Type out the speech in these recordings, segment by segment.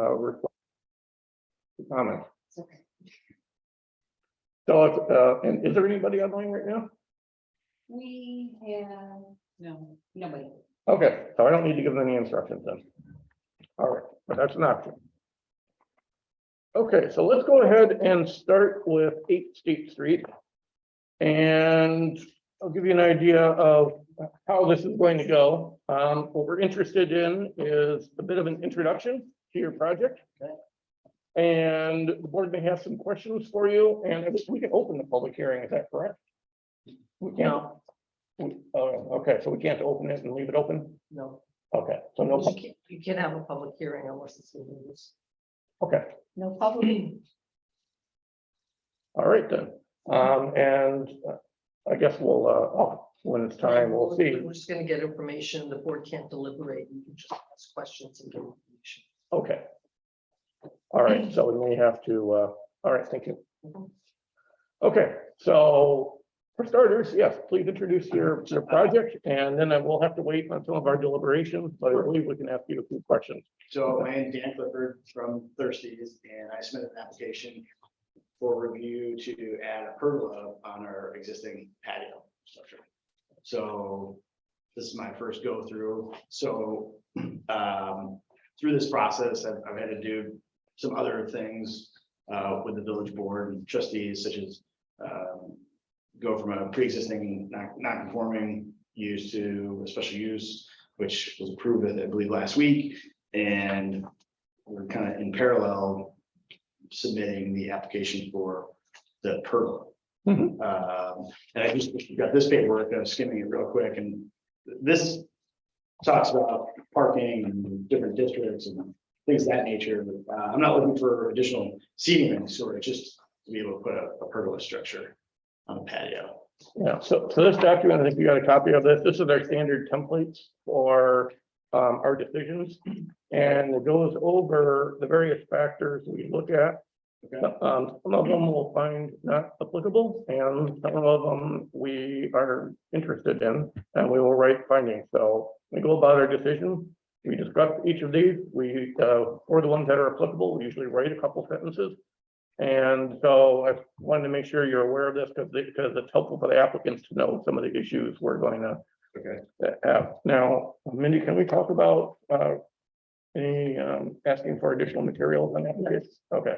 request to comment. It's okay. So, and is there anybody online right now? We have, no, nobody. Okay, so I don't need to give them any instructions then. All right, but that's an option. Okay, so let's go ahead and start with 8 State Street. And I'll give you an idea of how this is going to go. What we're interested in is a bit of an introduction to your project. Okay. And the board may have some questions for you, and I think we can open the public hearing, is that correct? We can't. No, Okay, so we can't open it and leave it open? no, Okay, so no, you can't have a public hearing unless it's in the news. okay, No public. all right then. And I guess we'll, when it's time, we'll see. We're just gonna get information. The board can't deliberate. You can just ask questions and get information. Okay. All right, so we may have to, all right, thank you. Okay, so for starters, yes, please introduce your project, and then I will have to wait on some of our deliberations, but I believe we can ask you a few questions. So my name's Dan Clifford from Thirsties, and I submitted an application for review to add a pergola on our existing patio structure. So this is my first go through. So through this process, I've had to do some other things with the village board and trustees, such as go from a pre-existing non-conforming use to a special use, which was approved, I believe, last week. And we're kind of in parallel submitting the application for the pergola. Mhm. And I just got this paperwork, I'm skimming it real quick, and this talks about parking and different districts and things of that nature. I'm not looking for additional seating of any sort, just to be able to put a pergola structure on a patio. Yeah, so this document, I think you got a copy of this. This is our standard templates for our decisions. And it goes over the various factors we look at. Okay. Some of them we'll find not applicable, and some of them we are interested in, and we will write findings. So we go about our decision. We discuss each of these. We, for the ones that are applicable, we usually write a couple sentences. And so I wanted to make sure you're aware of this because it's helpful for the applicants to know some of the issues we're going to have. Now, Mindy, can we talk about any asking for additional materials on applications? Okay.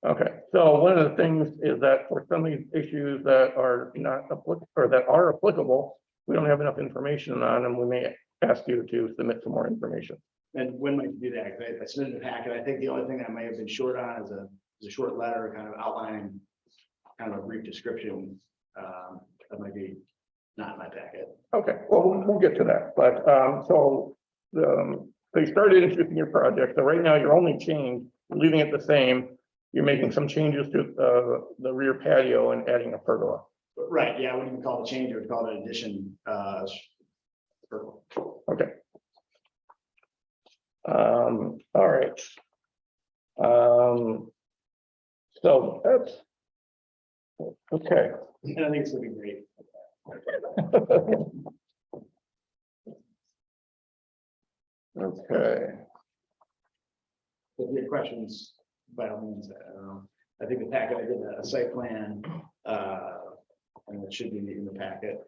Okay, so one of the things is that for some of these issues that are not applicable or that are applicable, we don't have enough information on them. We may ask you to submit some more information. And when might you do that? 'Cause I submitted a packet. I think the only thing I may have been short on is a short letter kind of outlining kind of a brief description that might be not in my packet. Okay, well, we'll get to that, but so you started introducing your project. So right now you're only leaving it the same. You're making some changes to the rear patio and adding a pergola. Right, yeah, I wouldn't even call it a change, I would call it an addition. Okay. All right. So that's okay. And I think it's gonna be great. Okay. If you have questions, by all means, I think the packet, I did a site plan, and it should be in the packet.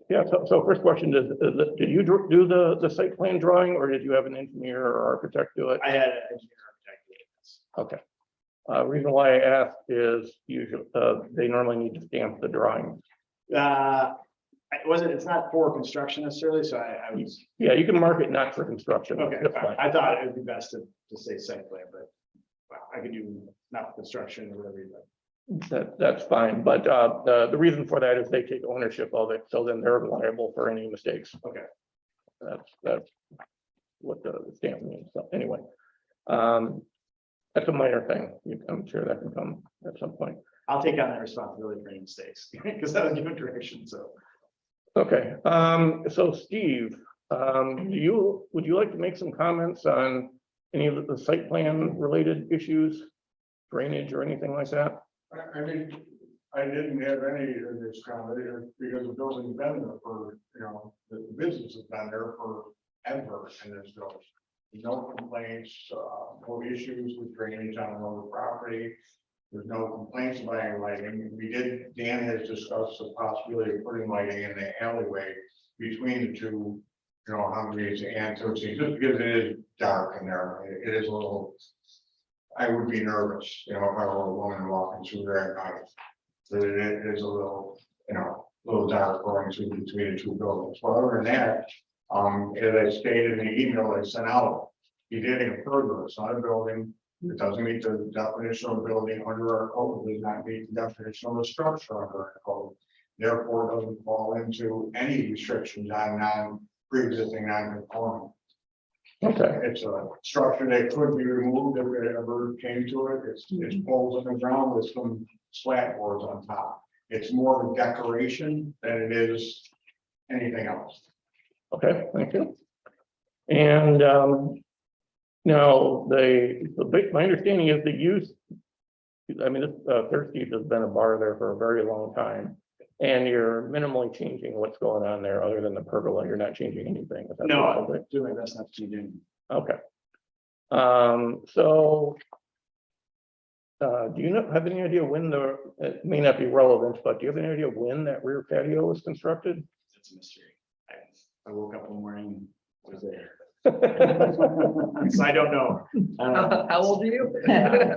Yeah, so first question is did you do the site plan drawing, or did you have an engineer or architect do it? I had an engineer architect do it. Okay. Reason why I asked is usually they normally need to stamp the drawing. It's not for construction necessarily, so I was, Yeah, you can mark it not for construction. okay, That's fine. I thought it would be best to say site plan, but I could do not for construction or whatever you like. That's fine, but the reason for that is they take ownership of it, so then they're liable for any mistakes. Okay. That's what the stamp means. So anyway, that's a minor thing. I'm sure that can come at some point. I'll take on that responsibility for any mistakes, because I was given direction, so. Okay, so Steve, would you like to make some comments on any of the site plan related issues, drainage or anything like that? I think I didn't have any of this comment because the building's been there for, the business has been there forever in this village. There's no complaints, no issues with drainage on another property. There's no complaints about any lighting. Dan has discussed the possibility of putting lighting in the alleyway between the two, Humvees and Tootsie, just because it is dark in there. It is a little, I would be nervous, if I were a woman walking through there at night. But it is a little, little dark going through between the two buildings. But other than that, as I stated in the email I sent out, he did a pergola. It's not a building. It doesn't meet the definition of a building under our code. It does not meet the definition of a structure under our code. Therefore, it doesn't fall into any restrictions on pre-existing non-conforming. Okay, It's a structure that could be removed if it ever came to it. It's poles in the ground with some slat boards on top. It's more of a decoration than it is anything else. okay, thank you. And now my understanding is the use, I mean, this Thirsties has been a bar there for a very long time. And you're minimally changing what's going on there other than the pergola. You're not changing anything. Is that No, correct? I'm doing my best not to do. Okay. So do you have any idea when it may not be relevant, but do you have any idea when that rear patio was constructed? It's a mystery. I woke up one morning, was there. Okay, So I don't know. How old are you?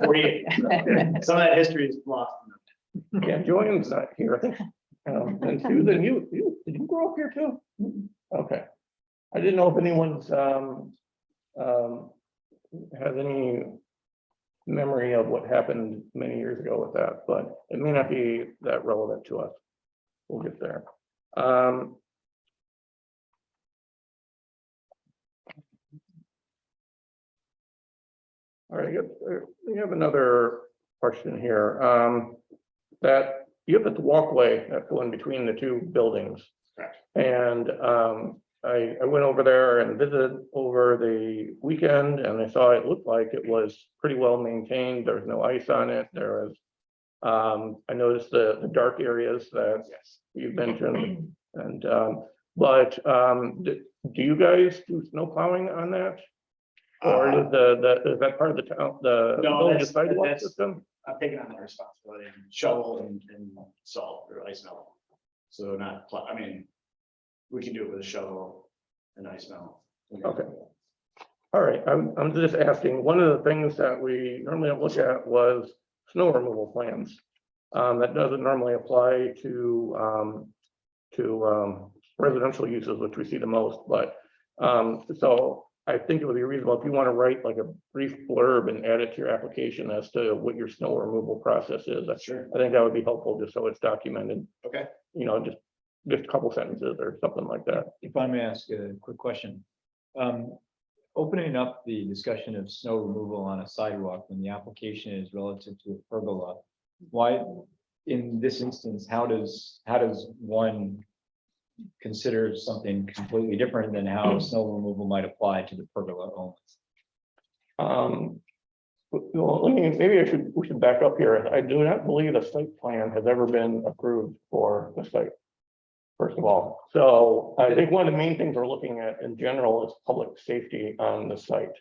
48. Some of that history is lost. yeah, Joanne's not here, I think. And Susan, did you grow up here too? Okay. I didn't know if anyone's has any memory of what happened many years ago with that, but it may not be that relevant to us. We'll get there. All right, I guess we have another question here. That you have this walkway that's going between the two buildings. Correct. And I went over there and visited over the weekend, and I saw it looked like it was pretty well maintained. There was no ice on it. There was, I noticed the dark areas that you've mentioned. And do you guys do snow plowing on that? Or is that part of the town, the No, village sidewalk system? I'm taking on that responsibility and shovel and salt or ice melt. So not, I mean, we can do it with a shovel and ice melt. Okay. All right, I'm just asking, one of the things that we normally don't look at was snow removal plans. That doesn't normally apply to residential uses, which we see the most, but so I think it would be reasonable if you want to write like a brief blurb and add it to your application as to what your snow removal process is. Sure. I think that would be helpful, just so it's documented. Okay. Just a couple sentences or something like that. If I may ask a quick question. Opening up the discussion of snow removal on a sidewalk when the application is relative to a pergola, why, in this instance, how does one consider something completely different than how snow removal might apply to the pergola only? Well, maybe we should back up here. I do not believe a site plan has ever been approved for the site, first of all. So I think one of the main things we're looking at in general is public safety on the site.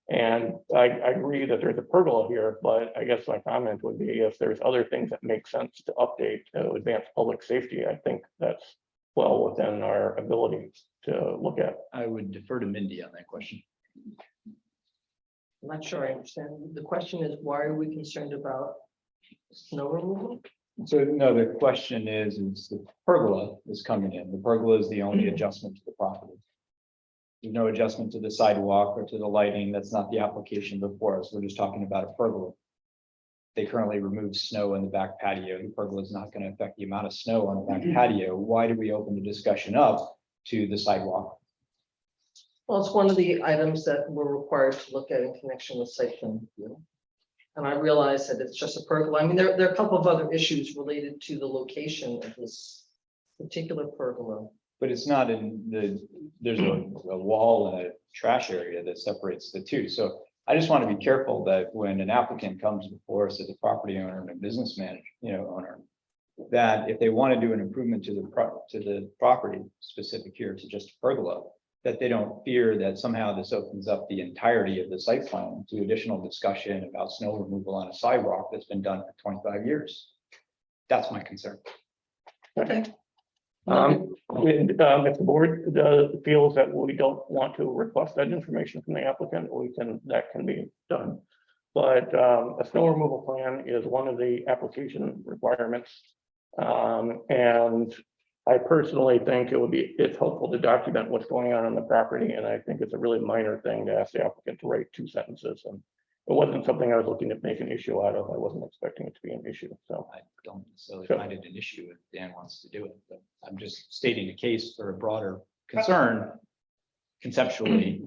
And I agree that there's a pergola here, but I guess my comment would be if there's other things that make sense to update to advance public safety, I think that's well within our ability to look at. I would defer to Mindy on that question. I'm not sure I understand. The question is, why are we concerned about snow removal? So no, the question is the pergola is coming in. The pergola is the only adjustment to the property. There's no adjustment to the sidewalk or to the lighting. That's not the application before us. We're just talking about a pergola. They currently remove snow in the back patio. The pergola is not going to affect the amount of snow on the back patio. Why do we open the discussion up to the sidewalk? Well, it's one of the items that we're required to look at in connection with site plan review. And I realize that it's just a pergola. I mean, there are a couple of other issues related to the location of this particular pergola. But it's not in there's a wall and a trash area that separates the two. So I just want to be careful that when an applicant comes before us as a property owner and a business manager, owner, that if they want to do an improvement to the property specific here to just a pergola, that they don't fear that somehow this opens up the entirety of the site plan to additional discussion about snow removal on a sidewalk that's been done for 25 years. That's my concern. Okay. If the board feels that we don't want to request that information from the applicant, that can be done. But a snow removal plan is one of the application requirements. And I personally think it's helpful to document what's going on the property, and I think it's a really minor thing to ask the applicant to write 2 sentences. And it wasn't something I was looking to make an issue out of. I wasn't expecting it to be an issue, so. I don't necessarily Sure. find it an issue if Dan wants to do it, but I'm just stating a case for a broader concern conceptually.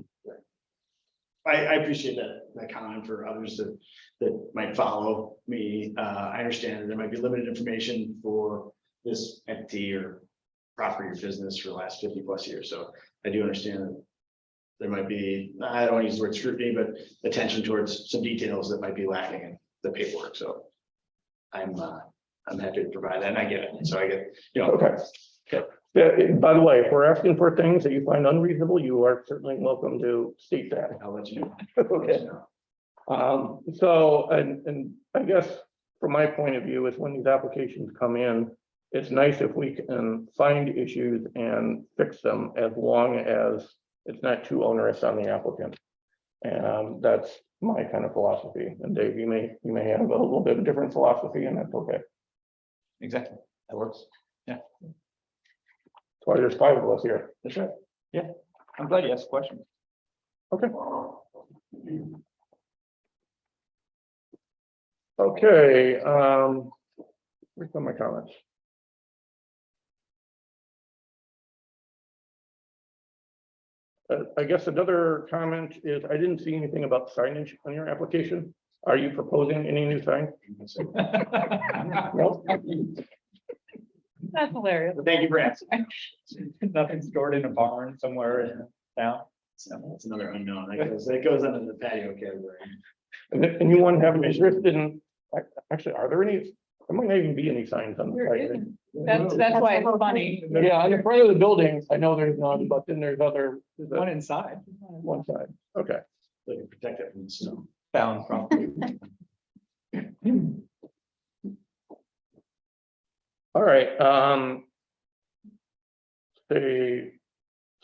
I appreciate that comment for others that might follow me. I understand that there might be limited information for this entity or property or business for the last 50+ years. So I do understand that there might be, I don't use the word scrutiny, but attention towards some details that might be lacking in the paperwork. So I'm happy to provide that, and I get it. So I get, Okay. Yeah, by the way, if we're asking for things that you find unreasonable, you are certainly welcome to state that. I'll let you know. Okay. So, and I guess from my point of view is when these applications come in, it's nice if we can find issues and fix them as long as it's not too onerous on the applicant. And that's my kind of philosophy. And Dave, you may have a little bit of a different philosophy, and that's okay. Exactly. That works. That's why there's 5 of us here. That's right. Yeah. I'm glad you asked the question. Okay. Okay, where's some of my comments? I guess another comment is I didn't see anything about signage on your application. Are you proposing any new sign? No? That's hilarious. Thank you for asking. Nothing stored in a barn somewhere in town. So that's another unknown. That goes under the patio category. And anyone have an interest in, actually, are there any, there might not even be any signs on the There site. isn't. That's why it's funny. Yeah, on the front of the building, I know there's none, but then there's other, there's One inside, one side. Okay. They can protect it from the snow. found property. All right,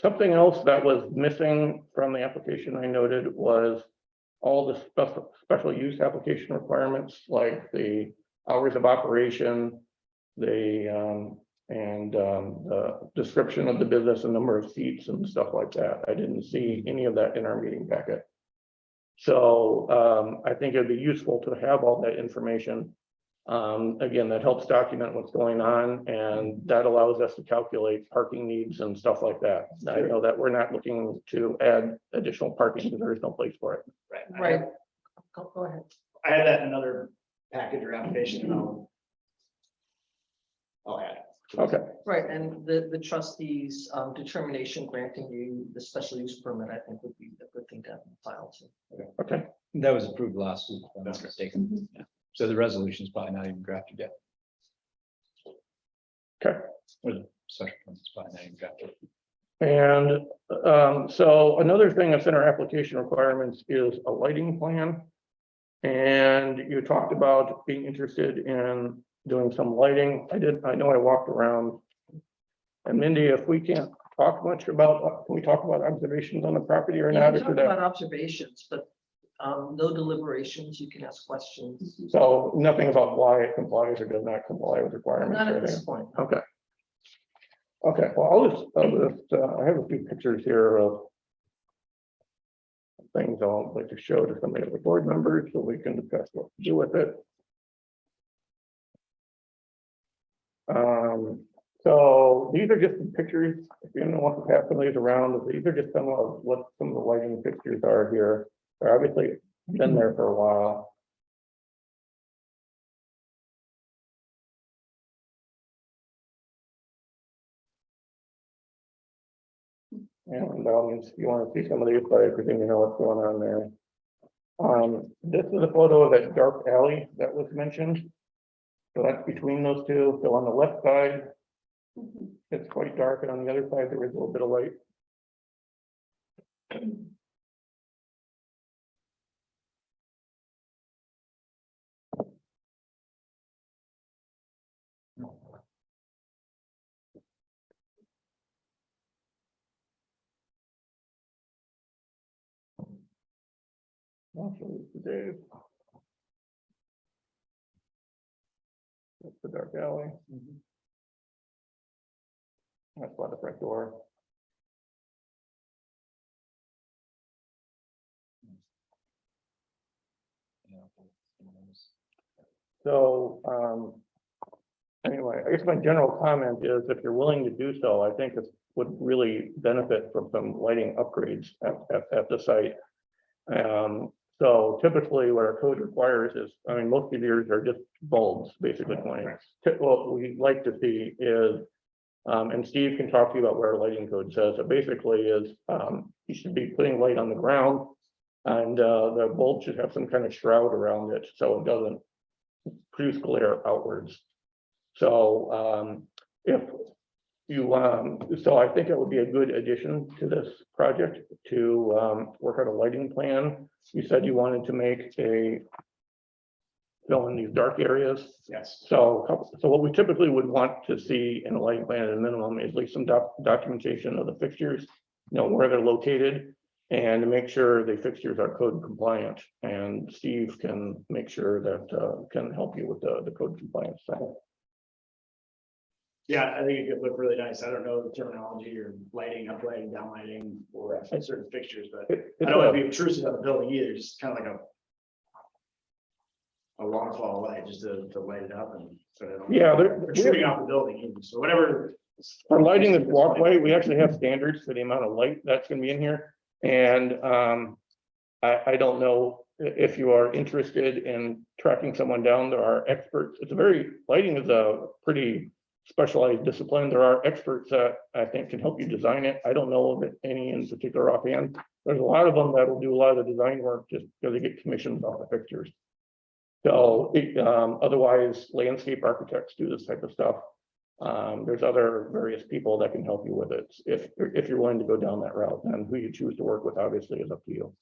something else that was missing from the application I noted was all the special use application requirements, like the hours of operation, the description of the business and number of seats and stuff like that. I didn't see any of that in our meeting packet. So I think it'd be useful to have all that information. Again, that helps document what's going on, and that allows us to calculate parking needs and stuff like that. I know that we're not looking to add additional parking because there is no place for it. Right. Go ahead. I had that in another package or application, and I'll add it. Okay, Right, and the trustees determination granting you the special use permit, I think would be a good thing to have in file too. okay. That was approved last week, if I'm not Okay. mistaken. Yeah. So the resolution is probably not even drafted yet. Okay. Or the special permit is probably not even drafted. And so another thing that's in our application requirements is a lighting plan. And you talked about being interested in doing some lighting. I know I walked around. And Mindy, if we can't talk much about, can we talk about observations on the property or You not? can Or talk should about that- observations, but no deliberations, you can ask questions. So nothing about why it complies or does not comply with requirements. Not or at this anything. point. Okay. Okay, well, I'll just, I have a few pictures here of things I'd like to show to some of the board members so we can discuss what to do with it. So these are just some pictures. If you don't want to pass some of these around, these are just some of what some of the lighting fixtures are here. They're obviously been there for a while. And if you want to see some of these, but I presume you know what's going on there. This is a photo of that dark alley that was mentioned. So that's between those two. So on the left side, it's quite dark, and on the other side, there is a little bit of light. Also, Dave. That's the dark alley. That's by the front door. So, anyway, I guess my general comment is if you're willing to do so, I think it would really benefit from some lighting upgrades at the site. So typically what our code requires is, I mean, most of yours are just bulbs, basically pointing. What we'd like to see is, and Steve can talk to you about where our lighting code says, it basically is, you should be putting light on the ground. And the bulb should have some kind of shroud around it, so it doesn't produce glare outwards. So if you, so I think it would be a good addition to this project to work out a lighting plan. You said you wanted to make a fill in these dark areas. Yes. So what we typically would want to see in a lighting plan at a minimum is at least some documentation of the fixtures, you know, where they're located, and to make sure the fixtures are code compliant. And Steve can make sure that can help you with the code compliance side. Yeah, I think it could look really nice. I don't know the terminology or lighting, up lighting, down lighting for certain fixtures, but I don't want to be obtrusive on the building either, just kind of like a waterfall light, just to light it up and. So they don't- Yeah, They're shooting off the building, either. So whatever. for lighting this walkway, we actually have standards for the amount of light that's gonna be in here. And I don't know if you are interested in tracking someone down. There are experts. Lighting is a pretty specialized discipline. There are experts that I think can help you design it. I don't know of any in particular offhand. There's a lot of them that will do a lot of the design work just because they get commissions off the fixtures. So otherwise, landscape architects do this type of stuff. There's other various people that can help you with it if you're willing to go down that route. And who you choose to work with obviously is up to you.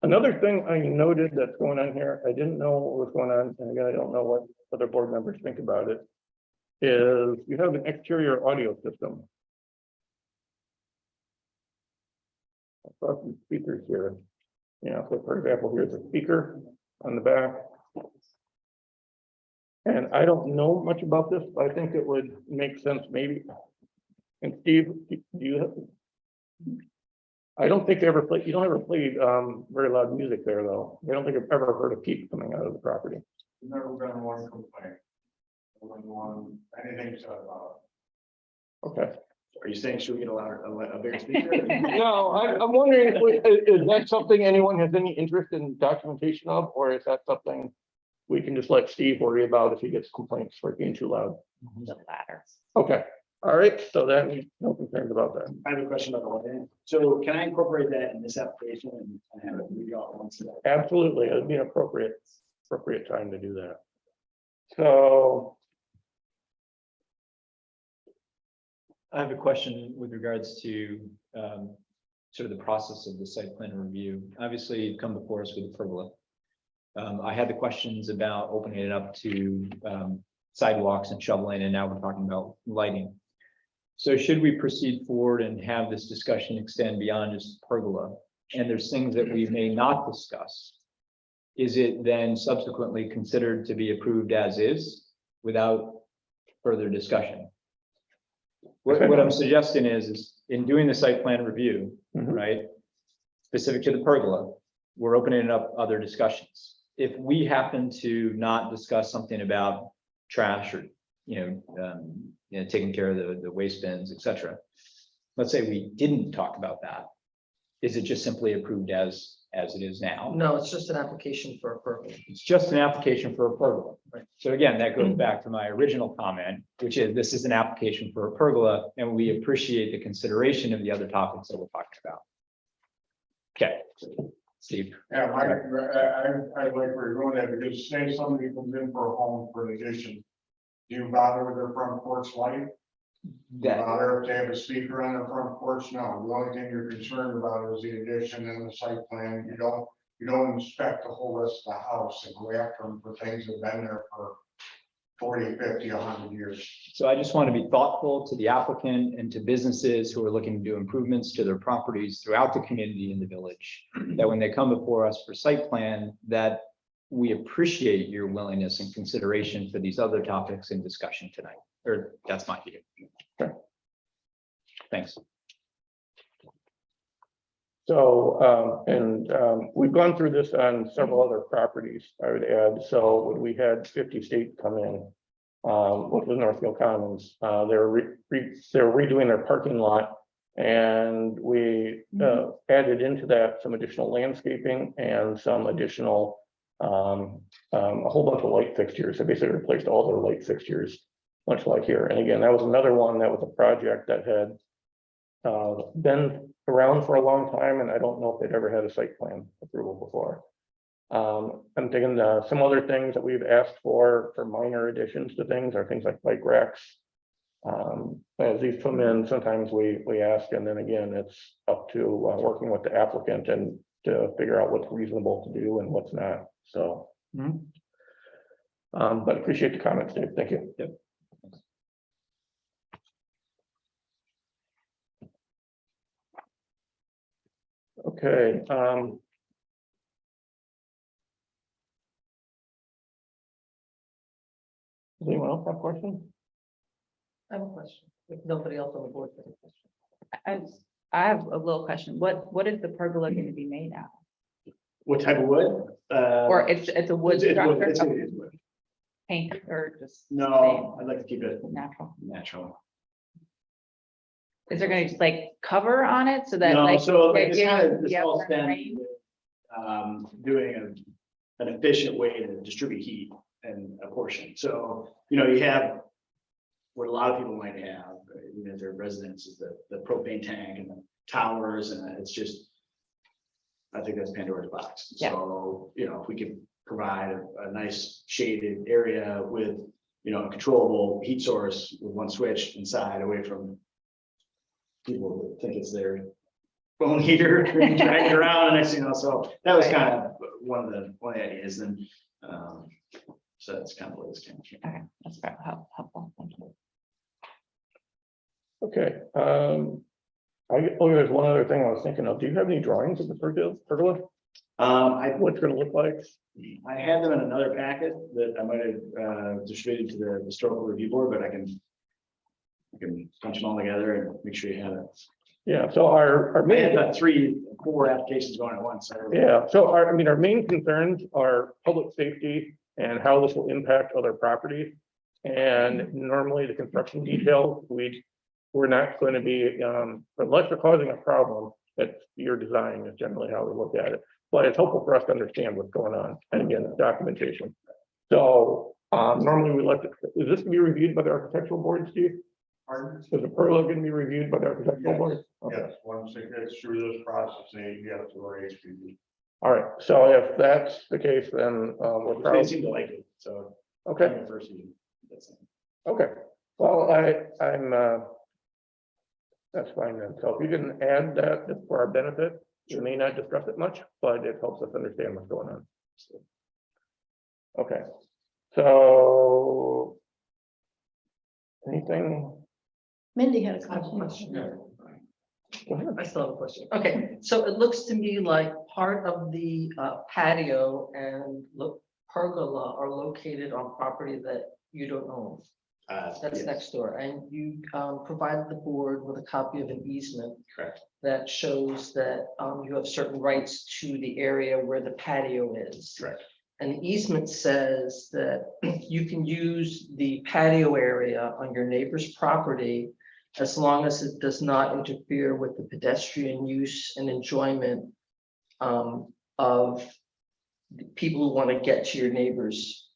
Another thing I noted that's going on here, I didn't know what was going on, and again, I don't know what other board members think about it, is you have an exterior audio system. I've got some speakers here. Yeah, so for example, here's a speaker on the back. And I don't know much about this, but I think it would make sense maybe. And Steve, do you have? I don't think they ever play, you don't ever play very loud music there though. I don't think I've ever heard a peep coming out of the property. Never been one complaint. One, anything said about Okay. Are you saying should we get a bigger speaker? No, I'm wondering, is that something anyone has any interest in documentation of, or is that something we can just let Steve worry about if he gets complaints for being too loud? The latter. Okay, all right, so then no concerns about that. I have a question about the lighting. So can I incorporate that in this application and have it read out once? Absolutely, it'd be an appropriate time to do that. So, I have a question with regards to sort of the process of the site plan review. Obviously, you've come before us with a pergola. I had the questions about opening it up to sidewalks and shoveling, and now we're talking about lighting. So should we proceed forward and have this discussion extend beyond just pergola, and there's things that we may not discuss, is it then subsequently considered to be approved as is without further discussion? What I'm suggesting is in doing the site plan review, Mhm. right? Specific to the pergola, we're opening up other discussions. If we happen to not discuss something about trash or, taking care of the waste bins, et cetera. Let's say we didn't talk about that. Is it just simply approved as it is now? No, it's just an application for a permit. It's just an application for a pergola. Right. So again, that goes back to my original comment, which is this is an application for a pergola, and we appreciate the consideration of the other topics that we're talking about. Okay, Steve. Yeah, I like where you're going there, because say somebody comes in for a home for an addition. Do you bother with their front porch light? That, Bother if they have a speaker on the front porch, no, the only thing you're concerned about is the addition and the site plan, you don't inspect the whole rest of the house and go after them for things that have been there for 40, 50, 100 years. so I just want to be thoughtful to the applicant and to businesses who are looking to do improvements to their properties throughout the community in the village. That when they come before us for site plan, that we appreciate your willingness and consideration for these other topics in discussion tonight, or that's my view. Thanks. So, we've gone through this on several other properties, I would add. So when we had 50 State come in, with the Northfield Commons, they were redoing their parking lot. And we added into that some additional landscaping and some additional, a whole bunch of light fixtures. So basically replaced all their light fixtures, much like here. And again, that was another one that was a project that had been around for a long time, and I don't know if they'd ever had a site plan approval before. I'm thinking some other things that we've asked for minor additions to things are things like bike racks. As these come in, sometimes we ask, and then again, it's up to working with the applicant and to figure out what's reasonable to do and what's not. So, but appreciate the comments, Dave. Thank you. Yep. Okay. Does anyone else have questions? I have a question. If nobody else on the board has a question. I have a little question. What is the pergola going to be made out What type of wood? of? Or it's a wood It's wood, structure, it's wood. paint or just No, I'd like to keep it natural? natural. Is there going to just like cover on it so that No, like? so like, yeah, it's yeah, kind of, this yeah, all for stems rain? with, doing an efficient way to distribute heat and a portion. So, you have what a lot of people might have, even if their residence is the propane tank and the towers, and it's just, I think that's Pandora's box. Yeah. So, if we could provide a nice shaded area with, a controllable heat source with one switch inside, away from people that think it's their phone heater dragging around, and next thing you know, so that was kind of one of the ideas, and so that's kind of what this came from. Okay, that's very helpful. Thank you. Okay. There's one other thing I was thinking of. Do you have any drawings of the pergola? What's it gonna look like? I had them in another packet that I might have distributed to the historical review board, but I can punch them all together and make sure you have it. Yeah, so our I had main, about 3-4 applications going at once. So yeah, so our main concerns are public safety and how this will impact other properties. And normally the construction details, we're not going to be, unless you're causing a problem, that's your design is generally how we look at it. But it's helpful for us to understand what's going on, and again, it's documentation. So normally is this to be reviewed by the architectural board, Steve? Pardon? Is the pergola going to be reviewed by the architectural board? Okay. Yes, once it gets through this process, you have to go to HPV. All right, so if that's the case, then we're they probably, seem to like it. So okay, first you- that's it. okay. Well, I'm that's fine then. So if you can add that just for our benefit, we may not discuss it much, but it helps us understand what's going on. Okay, so anything? Mindy had a I have a question. question. Go ahead. I still have a question. Okay, so it looks to me like part of the patio and pergola are located on property that you don't own. That's Yes, next door, and you provided the board with a copy of an easement correct. that shows that you have certain rights to the area where the patio is. Correct. And the easement says that you can use the patio area on your neighbor's property as long as it does not interfere with the pedestrian use and enjoyment of the people who want to get to your neighbor's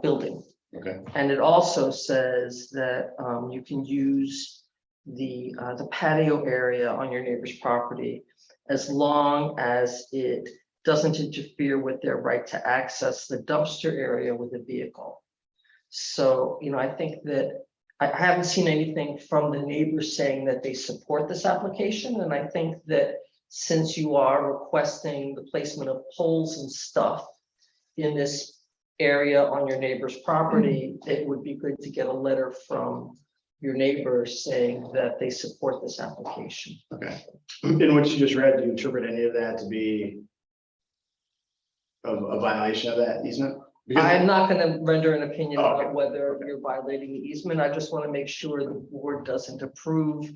building. Okay. And it also says that you can use the patio area on your neighbor's property as long as it doesn't interfere with their right to access the dumpster area with a vehicle. So, I think that I haven't seen anything from the neighbors saying that they support this application, and I think that since you are requesting the placement of poles and stuff in this area on your neighbor's property, it would be good to get a letter from your neighbors saying that they support this application. Okay. In what you just read, do you interpret any of that to be a violation of that easement? Because- I'm not gonna render an opinion Oh, okay. about whether you're violating the easement. I just want to make sure the board doesn't approve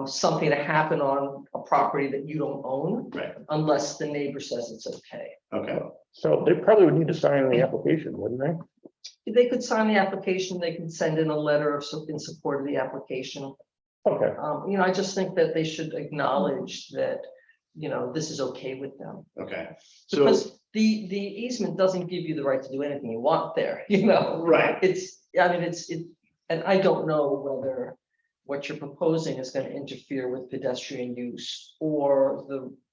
something to happen on a property that you don't own Right, unless the neighbor says it's okay. okay, So they probably would need to sign the application, wouldn't they? They could sign the application, they can send in a letter of in support of the application. Okay, I just think that they should acknowledge that, this is okay with them. okay. So, Because the easement doesn't give you the right to do anything you want there, right, and I don't know whether what you're proposing is going to interfere with pedestrian use or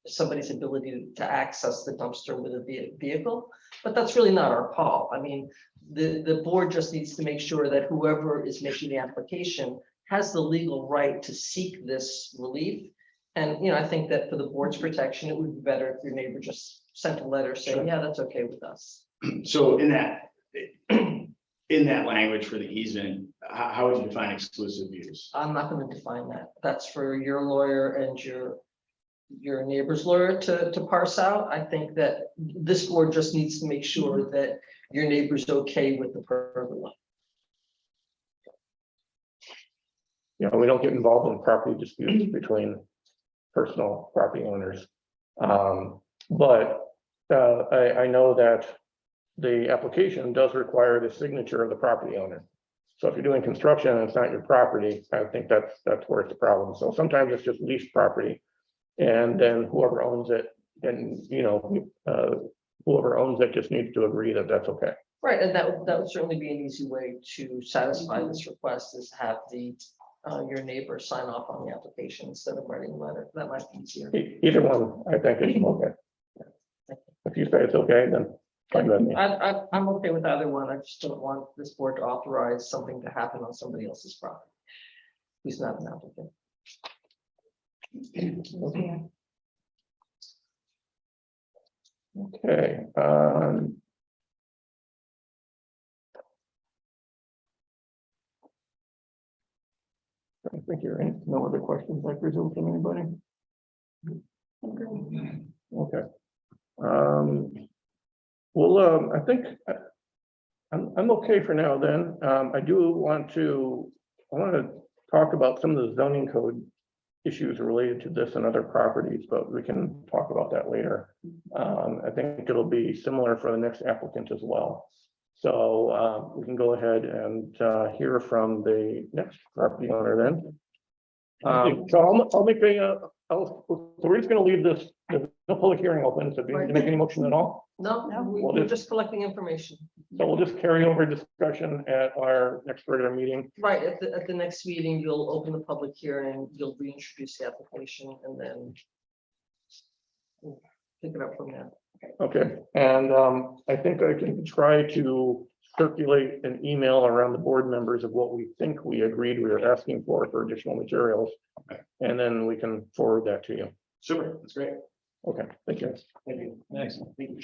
somebody's ability to access the dumpster with a vehicle, but that's really not our call. I mean, the board just needs to make sure that whoever is making the application has the legal right to seek this relief. And, I think that for the board's protection, it would be better if your neighbor just sent a letter saying, Sure. yeah, that's okay with us. so in that language for the easement, how would you define exclusive use? I'm not going to define that. That's for your lawyer and your neighbor's lawyer to parse out. I think that this board just needs to make sure that your neighbor's okay with the pergola. we don't get involved in property disputes between personal property owners. But I know that the application does require the signature of the property owner. So if you're doing construction and it's not your property, I think that's where it's a problem. So sometimes it's just leased property. And then whoever owns it, and whoever owns it just needs to agree that that's okay. Right, and that would certainly be an easy way to satisfy this request, is have your neighbor sign off on the application instead of writing a letter. That might be easier. Either one, I think is okay. If you say it's okay, then fine with me. I'm okay with either one. I just don't want this board to authorize something to happen on somebody else's property who's not an applicant. Okay. I think you're in. No other questions, I presume, from anybody? Okay. Well, I think I'm okay for now then. I want to talk about some of the zoning code issues related to this and other properties, but we can talk about that later. I think it'll be similar for the next applicant as well. So we can go ahead and hear from the next property owner then. So I'll make so we're just going to leave this, there's no public hearing open, so do you need to make any motion at all? No, Well, we're just collecting information. So we'll just carry over discussion at our next regular meeting. Right, at the next meeting, you'll open the public hearing, you'll reintroduce the application, and then we'll pick it up from there. Okay, and I think I can try to circulate an email around the board members of what we think we agreed we were asking for additional materials. Okay. And then we can forward that to you. Super, that's great. Okay, thank you. Thank you. Thanks. Thank you.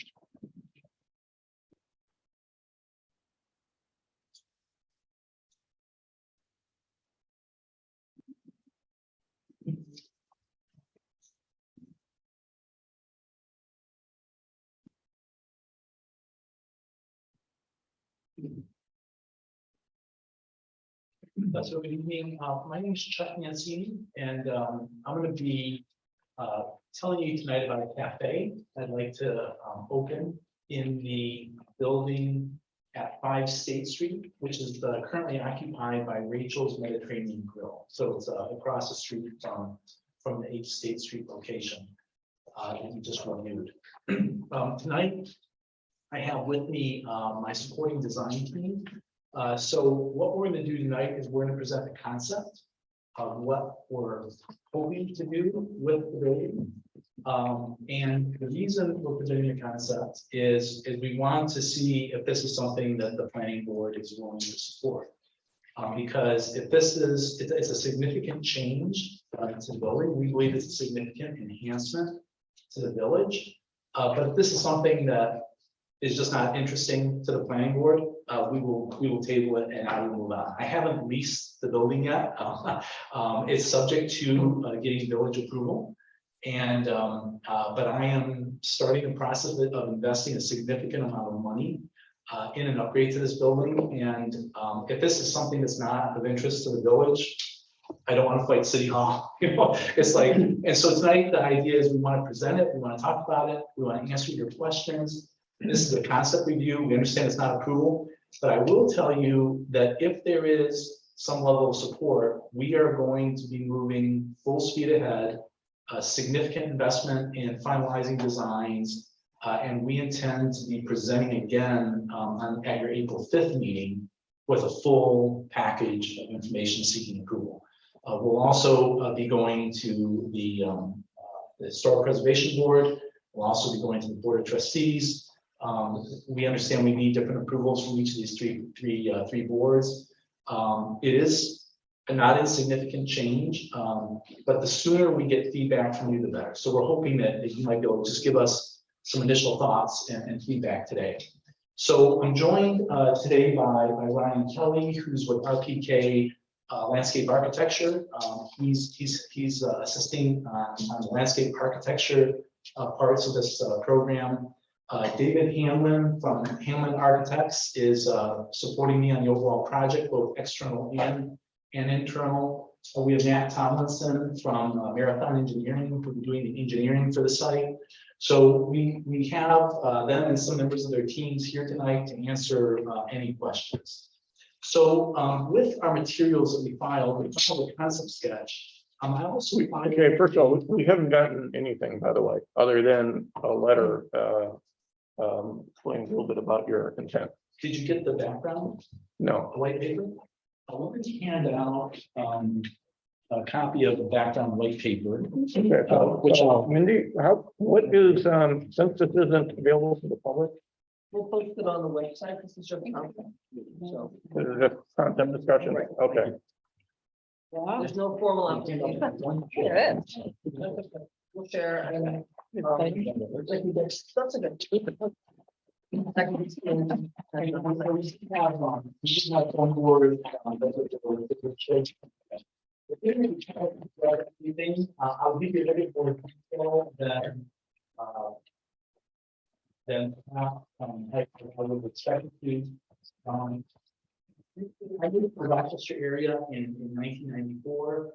So good evening. My name is Chuck Mancini, and I'm going to be telling you tonight about a cafe I'd like to open in the building at 5 State Street, which is currently occupied by Rachel's Mediterranean Grill. So it's across the street from the 8 State Street location that you just reviewed. Tonight, I have with me my supporting design team. So what we're going to do tonight is we're going to present the concept of what we're hoping to do with the building. And the reason we're presenting the concept is we want to see if this is something that the planning board is willing to support. Because if this is, it's a significant change to the building, we believe it's a significant enhancement to the village. But if this is something that is just not interesting to the planning board, we will table it and I will move on. I haven't leased the building yet. It's subject to getting village approval. And, but I am starting the process of investing a significant amount of money in an upgrade to this building. And if this is something that's not of interest to the village, I don't want to fight City Hall, you know, it's like, and so tonight the idea is we want to present it, we want to talk about it, we want to answer your questions. This is a concept review, we understand it's not approval, but I will tell you that if there is some level of support, we are going to be moving full speed ahead, a significant investment in finalizing designs, and we intend to be presenting again at your April 5th meeting with a full package of information seeking approval. We'll also be going to the Historic Preservation Board. We'll also be going to the Board of Trustees. We understand we need different approvals from each of these three boards. It is a not insignificant change, but the sooner we get feedback from you, the better. So we're hoping that you might be able to just give us some initial thoughts and feedback today. So I'm joined today by Ryan Kelly, who's with RPK Landscape Architecture. He's assisting on the landscape architecture parts of this program. David Hamlin from Hamlin Architects is supporting me on the overall project, both external and internal. We have Matt Tomlinson from Marathon Engineering, who will be doing the engineering for the site. So we have them and some members of their teams here tonight to answer any questions. So with our materials that we filed a concept sketch. I also Okay, first of all, we haven't gotten anything, by the way, other than a letter explaining a little bit about your intent. Did you get the background, No. the white paper? I wanted to hand out a copy of the background white paper. Okay, so, Mindy, what is, since this isn't available to the public, We'll post it on the website. This is your content. So this is just concept discussion, Right. okay. there's no formal application. There is. We'll share. And, that's a good. I'll give you a bit more detail than I would expect to. I moved to the Rochester area in 1994.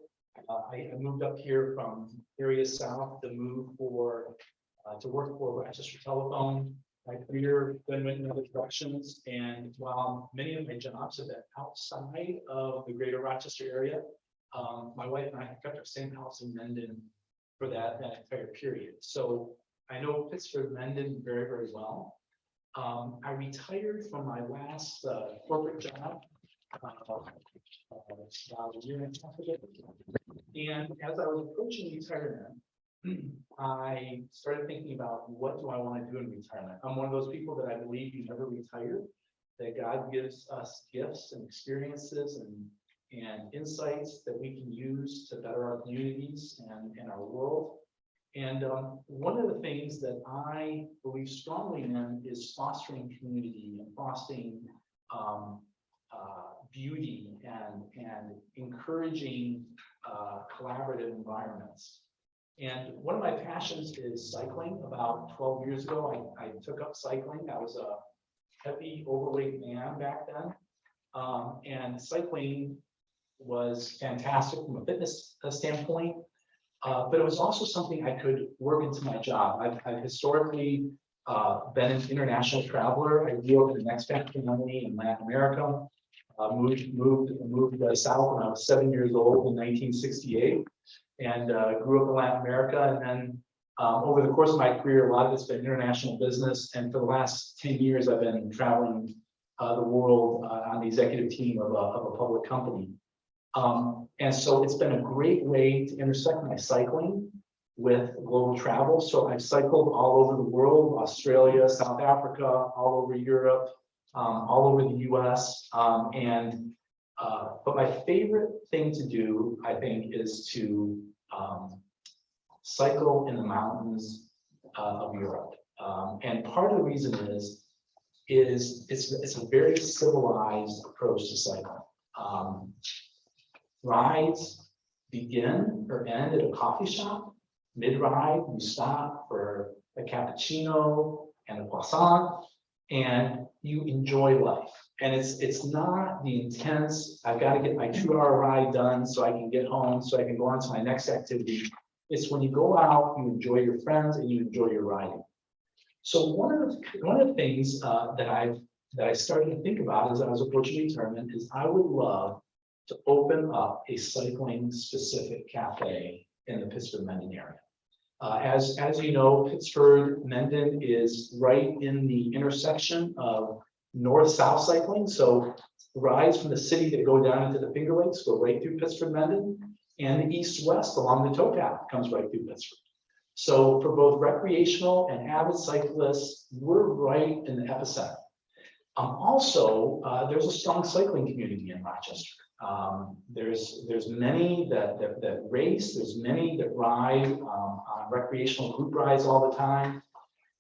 I moved up here from areas south to move to work for Rochester Telephone. My career then went in other directions, and while many of my jobs have been outside of the greater Rochester area, my wife and I kept our same house in Mendon for that entire period. So I know Pittsburgh, Mendon very, very well. I retired from my last corporate job about a year and a half ago. And as I was approaching retirement, I started thinking about what do I want to do in retirement. I'm one of those people that I believe you never retire, that God gives us gifts and experiences and insights that we can use to better our communities and our world. And one of the things that I believe strongly in is fostering community and fostering beauty and encouraging collaborative environments. And one of my passions is cycling. About 12 years ago, I took up cycling. I was a heavy, overweight man back then. And cycling was fantastic from a fitness standpoint. But it was also something I could work into my job. I've historically been an international traveler. I grew up in an expat family in Latin America. Moved south when I was 7 years old in 1968, and grew up in Latin America. And then over the course of my career, a lot of it's been international business. And for the last 10 years, I've been traveling the world on the executive team of a public company. And so it's been a great way to intersect my cycling with global travel. So I've cycled all over the world, Australia, South Africa, all over Europe, all over the US. And But my favorite thing to do, I think, is to cycle in the mountains of Europe. And part of the reason is it's a very civilized approach to cycling. Rides begin or end at a coffee shop. Mid-ride, you stop for a cappuccino and a croissant, and you enjoy life. And it's not the intense, I've got to get my 2-hour ride done so I can get home, so I can go on to my next activity. It's when you go out, you enjoy your friends and you enjoy your riding. So one of the things that I started to think about as I was approaching retirement is I would love to open up a cycling specific cafe in the Pittsburgh-Mendon area. As you know, Pittsburgh-Mendon is right in the intersection of north-south cycling. So rides from the city that go down into the Finger Lakes go right through Pittsburgh-Mendon, and the east-west along the towpath comes right through Pittsburgh. So for both recreational and avid cyclists, we're right in the epicenter. Also, there's a strong cycling community in Rochester. There's many that race, there's many that ride on recreational group rides all the time.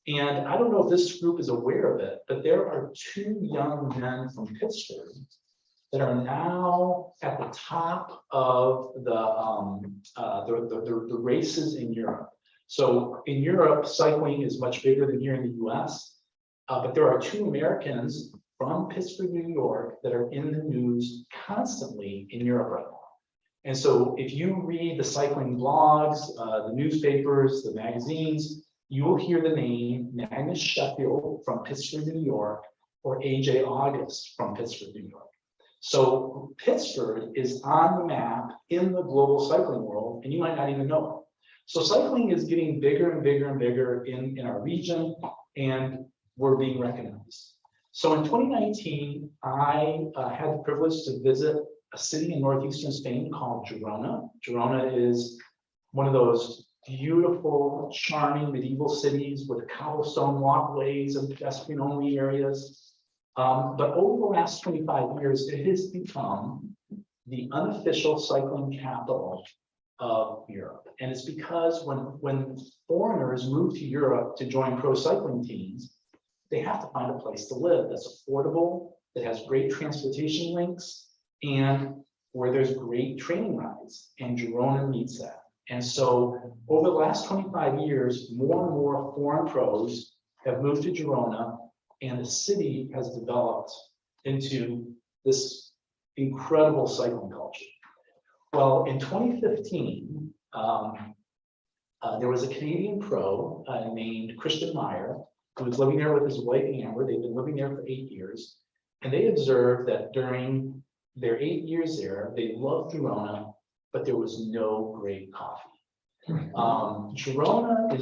And I don't know if this group is aware of it, but there are 2 young men from Pittsburgh that are now at the top of the races in Europe. So in Europe, cycling is much bigger than here in the US, but there are 2 Americans from Pittsburgh, New York, that are in the news constantly in Europe right now. And so if you read the cycling blogs, the newspapers, the magazines, you will hear the name Magnus Sheffield from Pittsburgh, New York, or AJ August from Pittsburgh, New York. So Pittsburgh is on the map in the global cycling world, and you might not even know it. So cycling is getting bigger and bigger and bigger in our region, and we're being recognized. So in 2019, I had the privilege to visit a city in northeastern Spain called Girona. Girona is one of those beautiful, charming medieval cities with cobblestone walkways and pedestrian-only areas. But over the last 25 years, it has become the unofficial cycling capital of Europe. And it's because when foreigners move to Europe to join pro cycling teams, they have to find a place to live that's affordable, that has great transportation links, and where there's great training rides. And Girona meets that. And so over the last 25 years, more and more foreign pros have moved to Girona, and the city has developed into this incredible cycling culture. Well, in 2015, there was a Canadian pro named Christian Meyer, who was living there with his wife Amber. They've been living there for 8 years. And they observed that during their 8 years there, they loved Girona, but there was no great coffee. Girona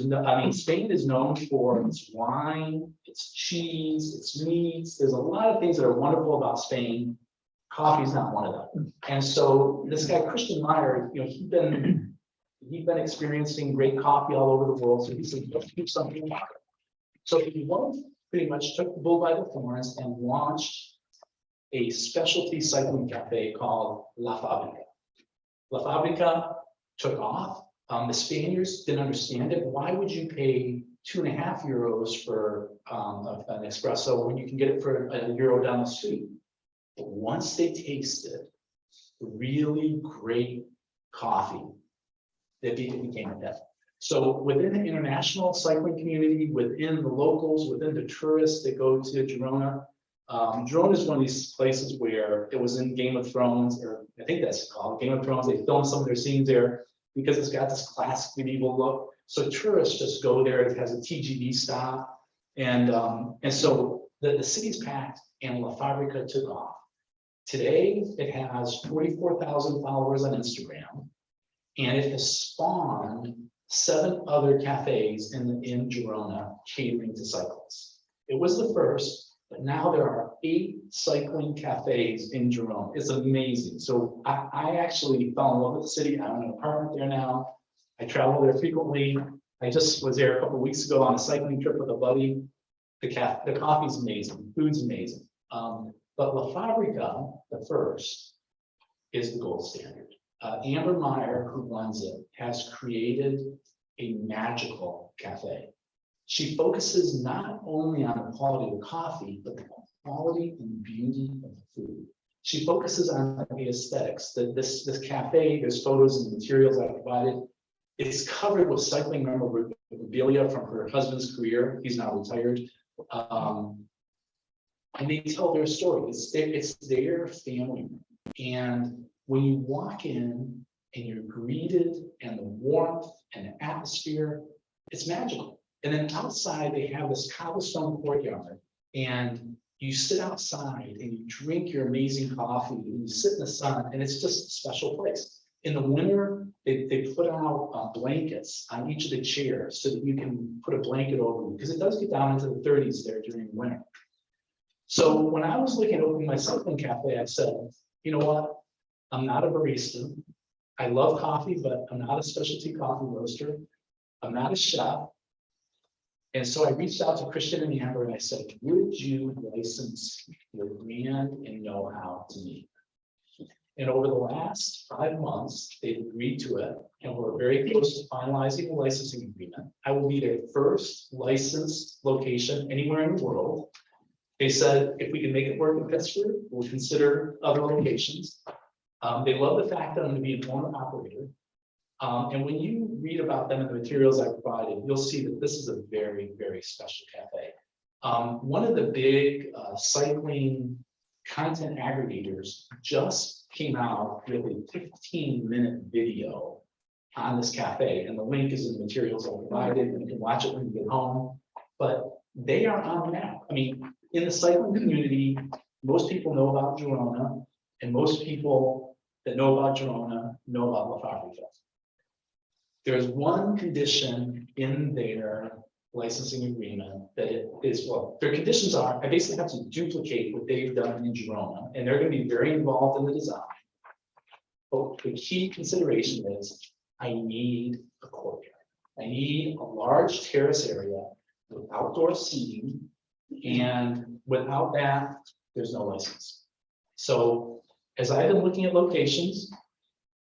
is, Spain is known for its wine, its cheese, its meats. There's a lot of things that are wonderful about Spain. Coffee is not one of them. And so this guy, Christian Meyer, he'd been experiencing great coffee all over the world. So he said, let's do something about it. So he pretty much took the bull by the horns and launched a specialty cycling cafe called La Fábrica. La Fábrica took off. The Spaniards didn't understand it. Why would you pay €2.50 for an espresso when you can get it for €1 down the street? But once they tasted really great coffee, it became a hit. So within the international cycling community, within the locals, within the tourists that go to Girona, Girona is one of these places where it was in Game of Thrones, or I think that's called Game of Thrones. They filmed some of their scenes there because it's got this classic medieval look. So tourists just go there. It has a TGV stop, and so the city's packed, and La Fábrica took off. Today, it has 44,000 followers on Instagram, and it has spawned 7 other cafes in Girona catering to cyclists. It was the first, but now there are 8 cycling cafes in Girona. It's amazing. So I actually fell in love with the city. I own an apartment there now. I travel there frequently. I just was there a couple of weeks ago on a cycling trip with a buddy. The coffee's amazing, food's amazing. But La Fábrica, the first, is the gold standard. Amber Meyer, who runs it, has created a magical cafe. She focuses not only on the quality of the coffee, but the quality and beauty of the food. She focuses on the aesthetics. This cafe, there's photos and materials I provided. It's covered with cycling memorabilia from her husband's career. He's now retired. And they tell their story. It's their family. And when you walk in and you're greeted and the warmth and the atmosphere, it's magical. And then outside they have this cobblestone courtyard, and you sit outside and you drink your amazing coffee and you sit in the sun, and it's just a special place. In the winter, they put out blankets on each of the chairs so that you can put a blanket over you, because it does get down into the 30s there during the winter. So when I was looking at opening my cycling cafe, I said, you know what? I'm not a barista. I love coffee, but I'm not a specialty coffee roaster. I'm not a chef. And so I reached out to Christian and Amber and I said, would you license your brand and know-how to me? And over the last 5 months, they've agreed to it, and we're very close to finalizing the licensing agreement. I will be their first licensed location anywhere in the world. They said, if we can make it work in Pittsburgh, we'll consider other locations. They love the fact that I'm going to be an owner operator. And when you read about them and the materials I provided, you'll see that this is a very, very special cafe. One of the big cycling content aggregators just came out with a 15-minute video on this cafe, and the link is in the materials I provided, and you can watch it when you get home. But they are on the map. I mean, in the cycling community, most people know about Girona, and most people that know about Girona know about La Fabrica. There's one condition in their licensing agreement that it is, well, their conditions are, I basically have to duplicate what they've done in Girona, and they're going to be very involved in the design. But the key consideration is I need a courtyard. I need a large terrace area with outdoor seating, and without that, there's no license. So as I've been looking at locations,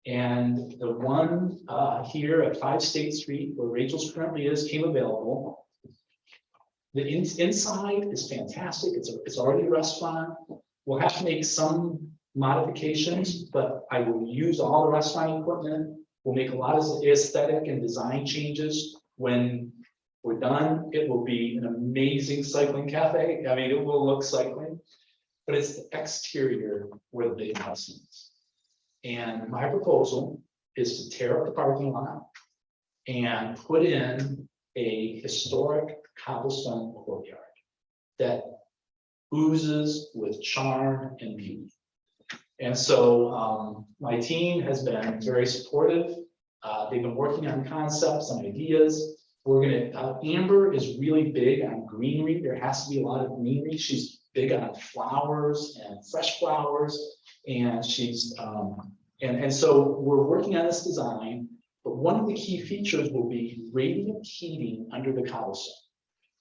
and the one here at 5 State Street, where Rachel's currently is, came available. The inside is fantastic. It's already a restaurant. We'll have to make some modifications, but I will use all the restaurant equipment. We'll make a lot of aesthetic and design changes. When we're done, it will be an amazing cycling cafe. I mean, it will look cycling, but it's the exterior where the big investment is. And my proposal is to tear up the parking lot and put in a historic cobblestone courtyard that oozes with charm and beauty. And so my team has been very supportive. They've been working on concepts and ideas. We're gonna, Amber is really big on greenery. There has to be a lot of greenery. She's big on flowers and fresh flowers. And she's, and so we're working on this design, but one of the key features will be radiant heating under the cobblestone.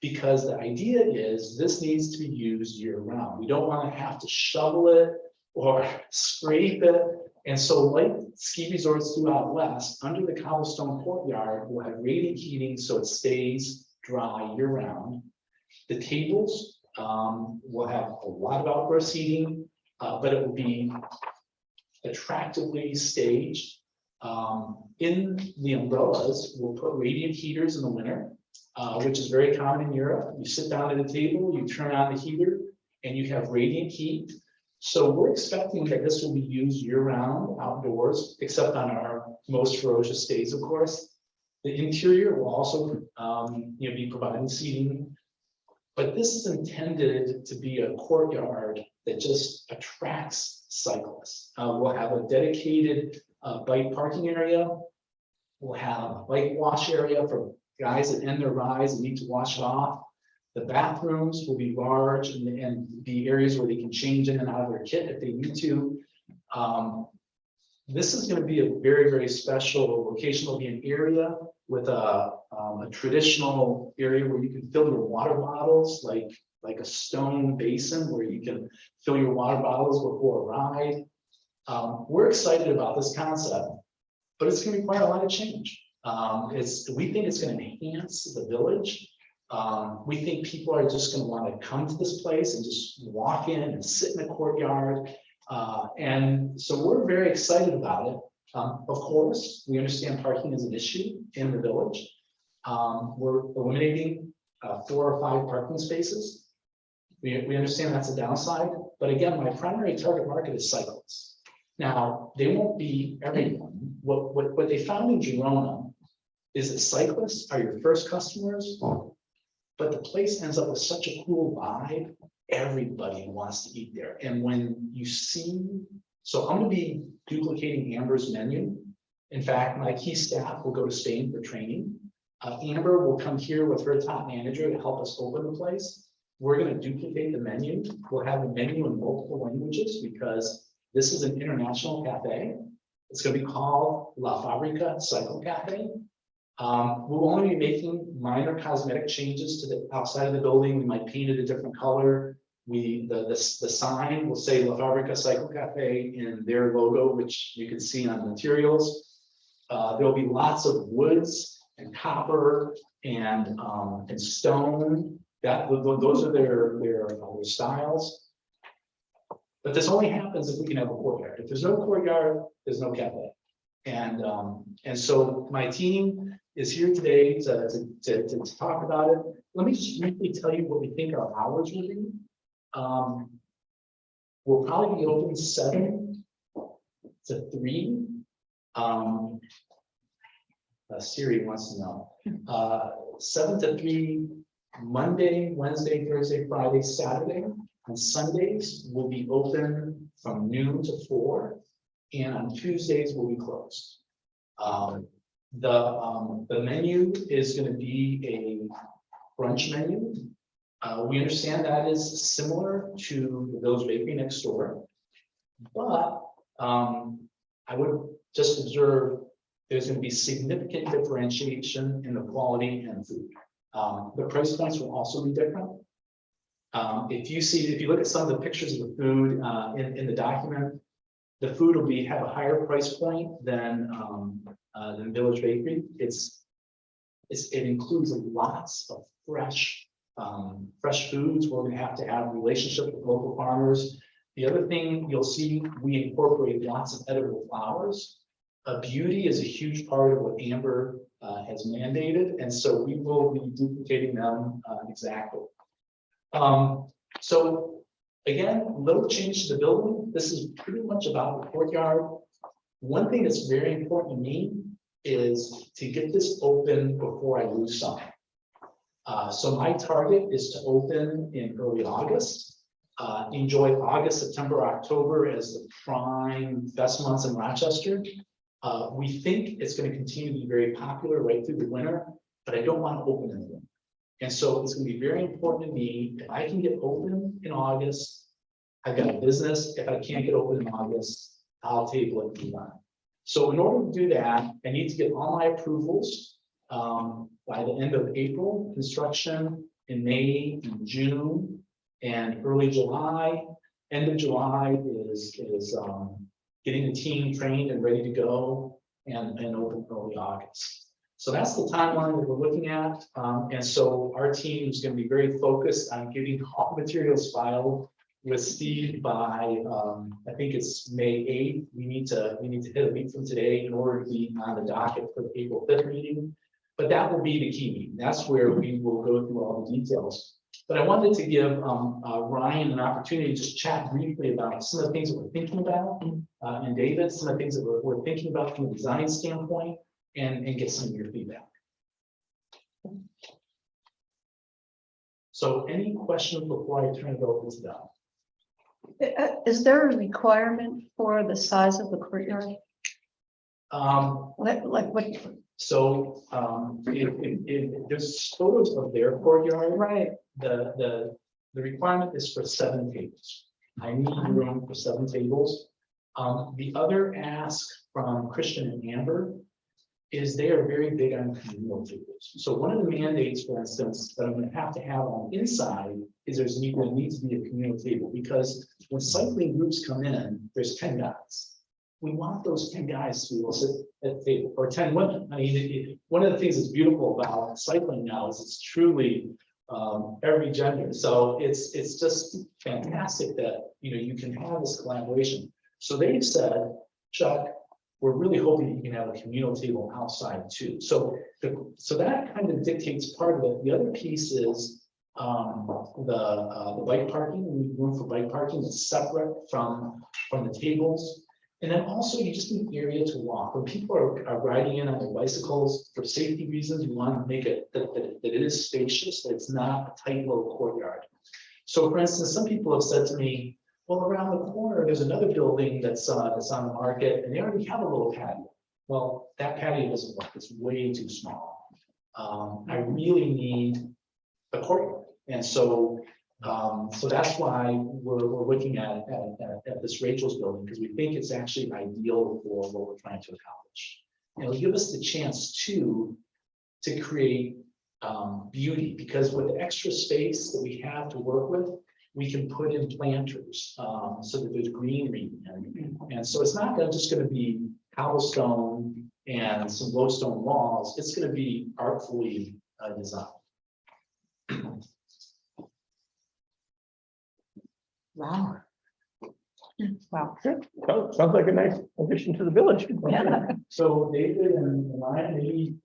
Because the idea is this needs to be used year round. We don't want to have to shovel it or scrape it. And so like ski resorts do out west, under the cobblestone courtyard, we'll have radiant heating so it stays dry year round. The tables will have a lot of outdoor seating, but it will be attractively staged. In the umbrellas, we'll put radiant heaters in the winter, which is very common in Europe. You sit down at a table, you turn on the heater, and you have radiant heat. So we're expecting that this will be used year-round outdoors, except on our most ferocious days, of course. The interior will also be providing seating, but this is intended to be a courtyard that just attracts cyclists. We'll have a dedicated bike parking area. We'll have a bike wash area for guys that end their rides and need to wash it off. The bathrooms will be large and be areas where they can change in and out of their kit if they need to. This is going to be a very, very special location. It'll be an area with a traditional area where you can fill your water bottles, like a stone basin where you can fill your water bottles before a ride. We're excited about this concept, but it's gonna require a lot of change. We think it's gonna enhance the village. We think people are just gonna wanna come to this place and just walk in and sit in the courtyard. And so we're very excited about it. Of course, we understand parking is an issue in the village. We're eliminating 4 or 5 parking spaces. We understand that's a downside, but again, my primary target market is cyclists. Now, they won't be everyone. What they found in Girona is that cyclists are your first customers, but the place ends up with such a cool vibe. Everybody wants to eat there. And when you see, so I'm gonna be duplicating Amber's menu. In fact, my key staff will go to Spain for training. Amber will come here with her top manager to help us open the place. We're gonna duplicate the menu. We'll have a menu in multiple languages because this is an international cafe. It's gonna be called La Fabrica Cycle Cafe. We'll only be making minor cosmetic changes to the outside of the building. We might paint it a different color. The sign will say La Fabrica Cycle Cafe in their logo, which you can see on the materials. There'll be lots of woods and copper and stone. Those are their styles. But this only happens if we can have a courtyard. If there's no courtyard, there's no cafe. And so my team is here today to talk about it. Let me just briefly tell you what we think our hours will be. We'll probably be open 7 to 3. Siri wants to know. 7 to 3, Monday, Wednesday, Thursday, Friday, Saturday. On Sundays, we'll be open from noon to 4, and on Tuesdays we'll be closed. The menu is going to be a brunch menu. We understand that is similar to the Village Bakery next door, but I would just observe there's going to be significant differentiation in the quality and food. The price points will also be different. If you look at some of the pictures of the food in the document, the food will have a higher price point than Village Bakery. It includes lots of fresh foods. We're going to have relationships with local farmers. The other thing you'll see, we incorporate lots of edible flowers. Beauty is a huge part of what Amber has mandated, and so we will be duplicating them exactly. So again, little change to the building. This is pretty much about the courtyard. One thing that's very important to me is to get this open before I lose summer. So my target is to open in early August. Enjoy August, September, October as the prime best months in Rochester. We think it's going to continue to be very popular right through the winter, but I don't want to open in the winter. And so it's going to be very important to me. If I can get open in August, I've got a business. If I can't get open in August, I'll table it and move on. So in order to do that, I need to get all my approvals by the end of April, construction in May and June and early July. End of July is getting the team trained and ready to go and open early August. So that's the timeline that we're looking at. And so our team is going to be very focused on getting all materials filed with Steve by, I think it's May 8th. We need to hit a week from today in order to be on the docket for the April 5th meeting. But that will be the key meeting. That's where we will go through all the details. But I wanted to give Ryan an opportunity to just chat briefly about some of the things that we're thinking about, and David, some of the things that we're thinking about from a design standpoint, and get some of your feedback. So any questions before I turn it over to them? Is there a requirement for the size of the courtyard? What? So there's photos of their courtyard. Right. The requirement is for 7 tables. I need room for 7 tables. The other ask from Christian and Amber is they are very big on communal tables. So one of the mandates, for instance, that I'm going to have on the inside is there needs to be a communal table, because when cycling groups come in, there's 10 guys. we want those 10 guys to be able to sit at the table, or 10 women. I mean, one of the things that's beautiful about cycling now is it's truly every gender. So it's just fantastic that, you can have this collaboration. So they've said, Chuck, we're really hoping you can have a communal table outside too. So that kind of dictates part of it. The other piece is the bike parking. We need room for bike parking that's separate from the tables. And then also you just need area to walk. When people are riding in on their bicycles, for safety reasons, we want to make it that it is spacious, that it's not a tight little courtyard. So for instance, some people have said to me, well, around the corner, there's another building that's on the market, and they already have a little patio. Well, that patio doesn't work. It's way too small. I really need a courtyard. And so that's why we're looking at this Rachel's building, because we think it's actually ideal for what we're trying to accomplish. And it'll give us the chance to create beauty, because with the extra space that we have to work with, we can put in planters so that there's greenery. And so it's not just going to be cobblestone and some low stone walls. It's going to be artfully designed. Wow. Wow. Sounds like a nice addition to the village. Yeah. So David and Ryan, maybe.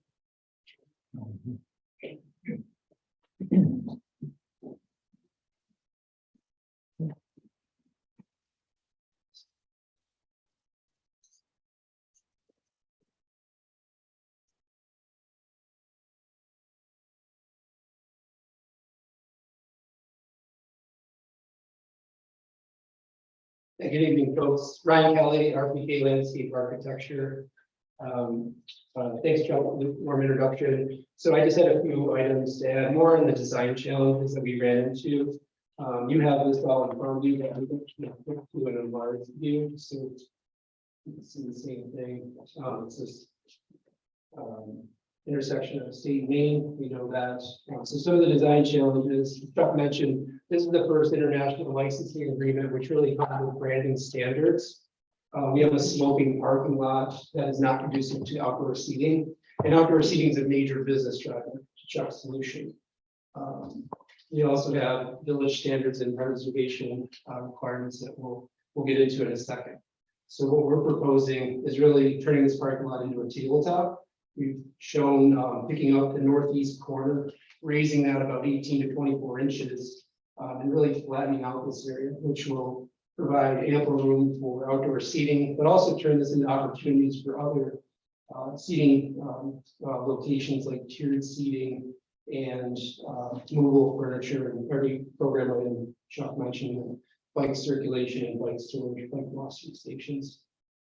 Good evening, folks. Ryan Kelly, RPK Landscape Architecture. Thanks, John, for the warm introduction. So I just had a few items to add, more on the design challenges that we ran into. You have this all in front of you, but I'm going to do an enlarged view, so you can see the same thing. It's this intersection of state and Main. We know that. So some of the design challenges, Chuck mentioned, this is the first international licensing agreement, which really comes with branding standards. We have a smoking parking lot that is not conducive to outdoor seating, and outdoor seating is a major business driver to Chuck's solution. We also have village standards and preservation requirements that we'll get into in a second. So what we're proposing is really turning this parking lot into a tabletop. We've shown picking up the northeast corner, raising that about 18 to 24 inches, and really flattening out this area, which will provide ample room for outdoor seating, but also turn this into opportunities for other seating locations like tiered seating and movable furniture, and every program item Chuck mentioned, bike circulation and bike storage, bike velocity stations.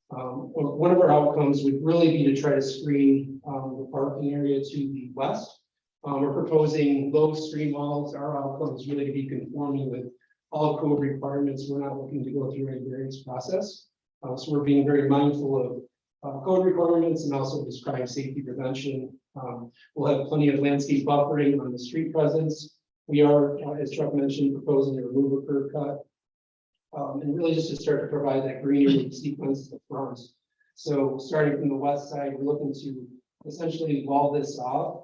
One of our outcomes would really be to try to screen the parking area to the west. We're proposing low screen walls. Our outcome is really to be conforming with all code requirements. We're not looking to go through any variance process. So we're being very mindful of code requirements and also describing safety prevention. We'll have plenty of landscape buffering on the street presence. We are, as Chuck mentioned, proposing to remove a curb cut. And really just to start to provide that greenery sequence at the front. So starting from the west side, we're looking to essentially wall this off,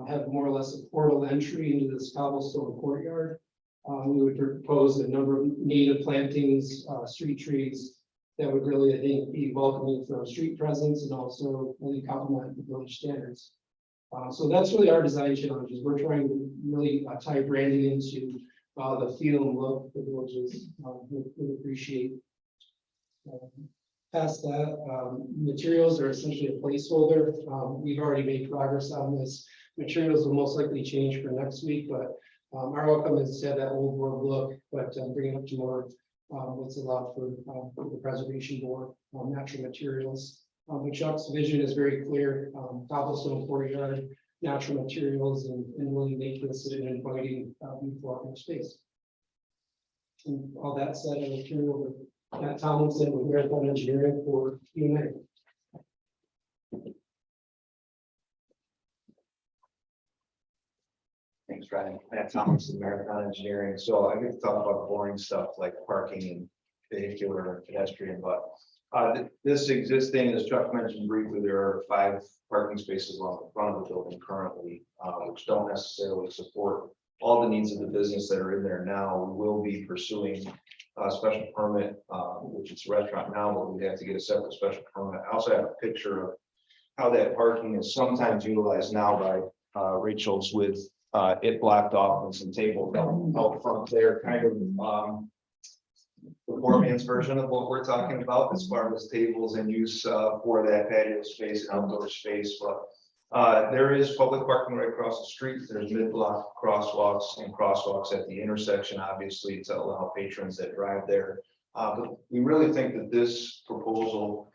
have more or less a portal entry into this cobblestone courtyard. We would propose a number of native plantings, street trees that would really, I think, be welcoming for our street presence and also really complement the village standards. So that's really our design challenges. We're trying to really tie branding into the feel and look the villages would appreciate. Past that, materials are essentially a placeholder. We've already made progress on this. Materials will most likely change for next week, but our outcome is to have that old world look, but bring it up to more what's allowed for the preservation board, natural materials. But Chuck's vision is very clear, cobblestone courtyard, natural materials, and really make this an inviting beautiful space. And all that said, I will turn over to Matt Tomlinson with Marathon Engineering for Q&A. Thanks, Ryan. Matt Tomlinson, Marathon Engineering. So I get to talk about boring stuff like parking and vehicular and pedestrian, but This existing, as Chuck mentioned briefly, there are 5 parking spaces along the front of the building currently, which don't necessarily support all the needs of the business that are in there now. We will be pursuing a special permit, which is a restaurant now, but we have to get a separate special permit. I also have a picture of how that parking is sometimes utilized now by Rachel's with it blocked off and some tables out front there, kind of the poor man's version of what we're talking about as far as tables and use for that patio space, outdoor space. But there is public parking right across the street. There's mid-block crosswalks and crosswalks at the intersection, obviously, to allow patrons that drive there. But we really think that this proposal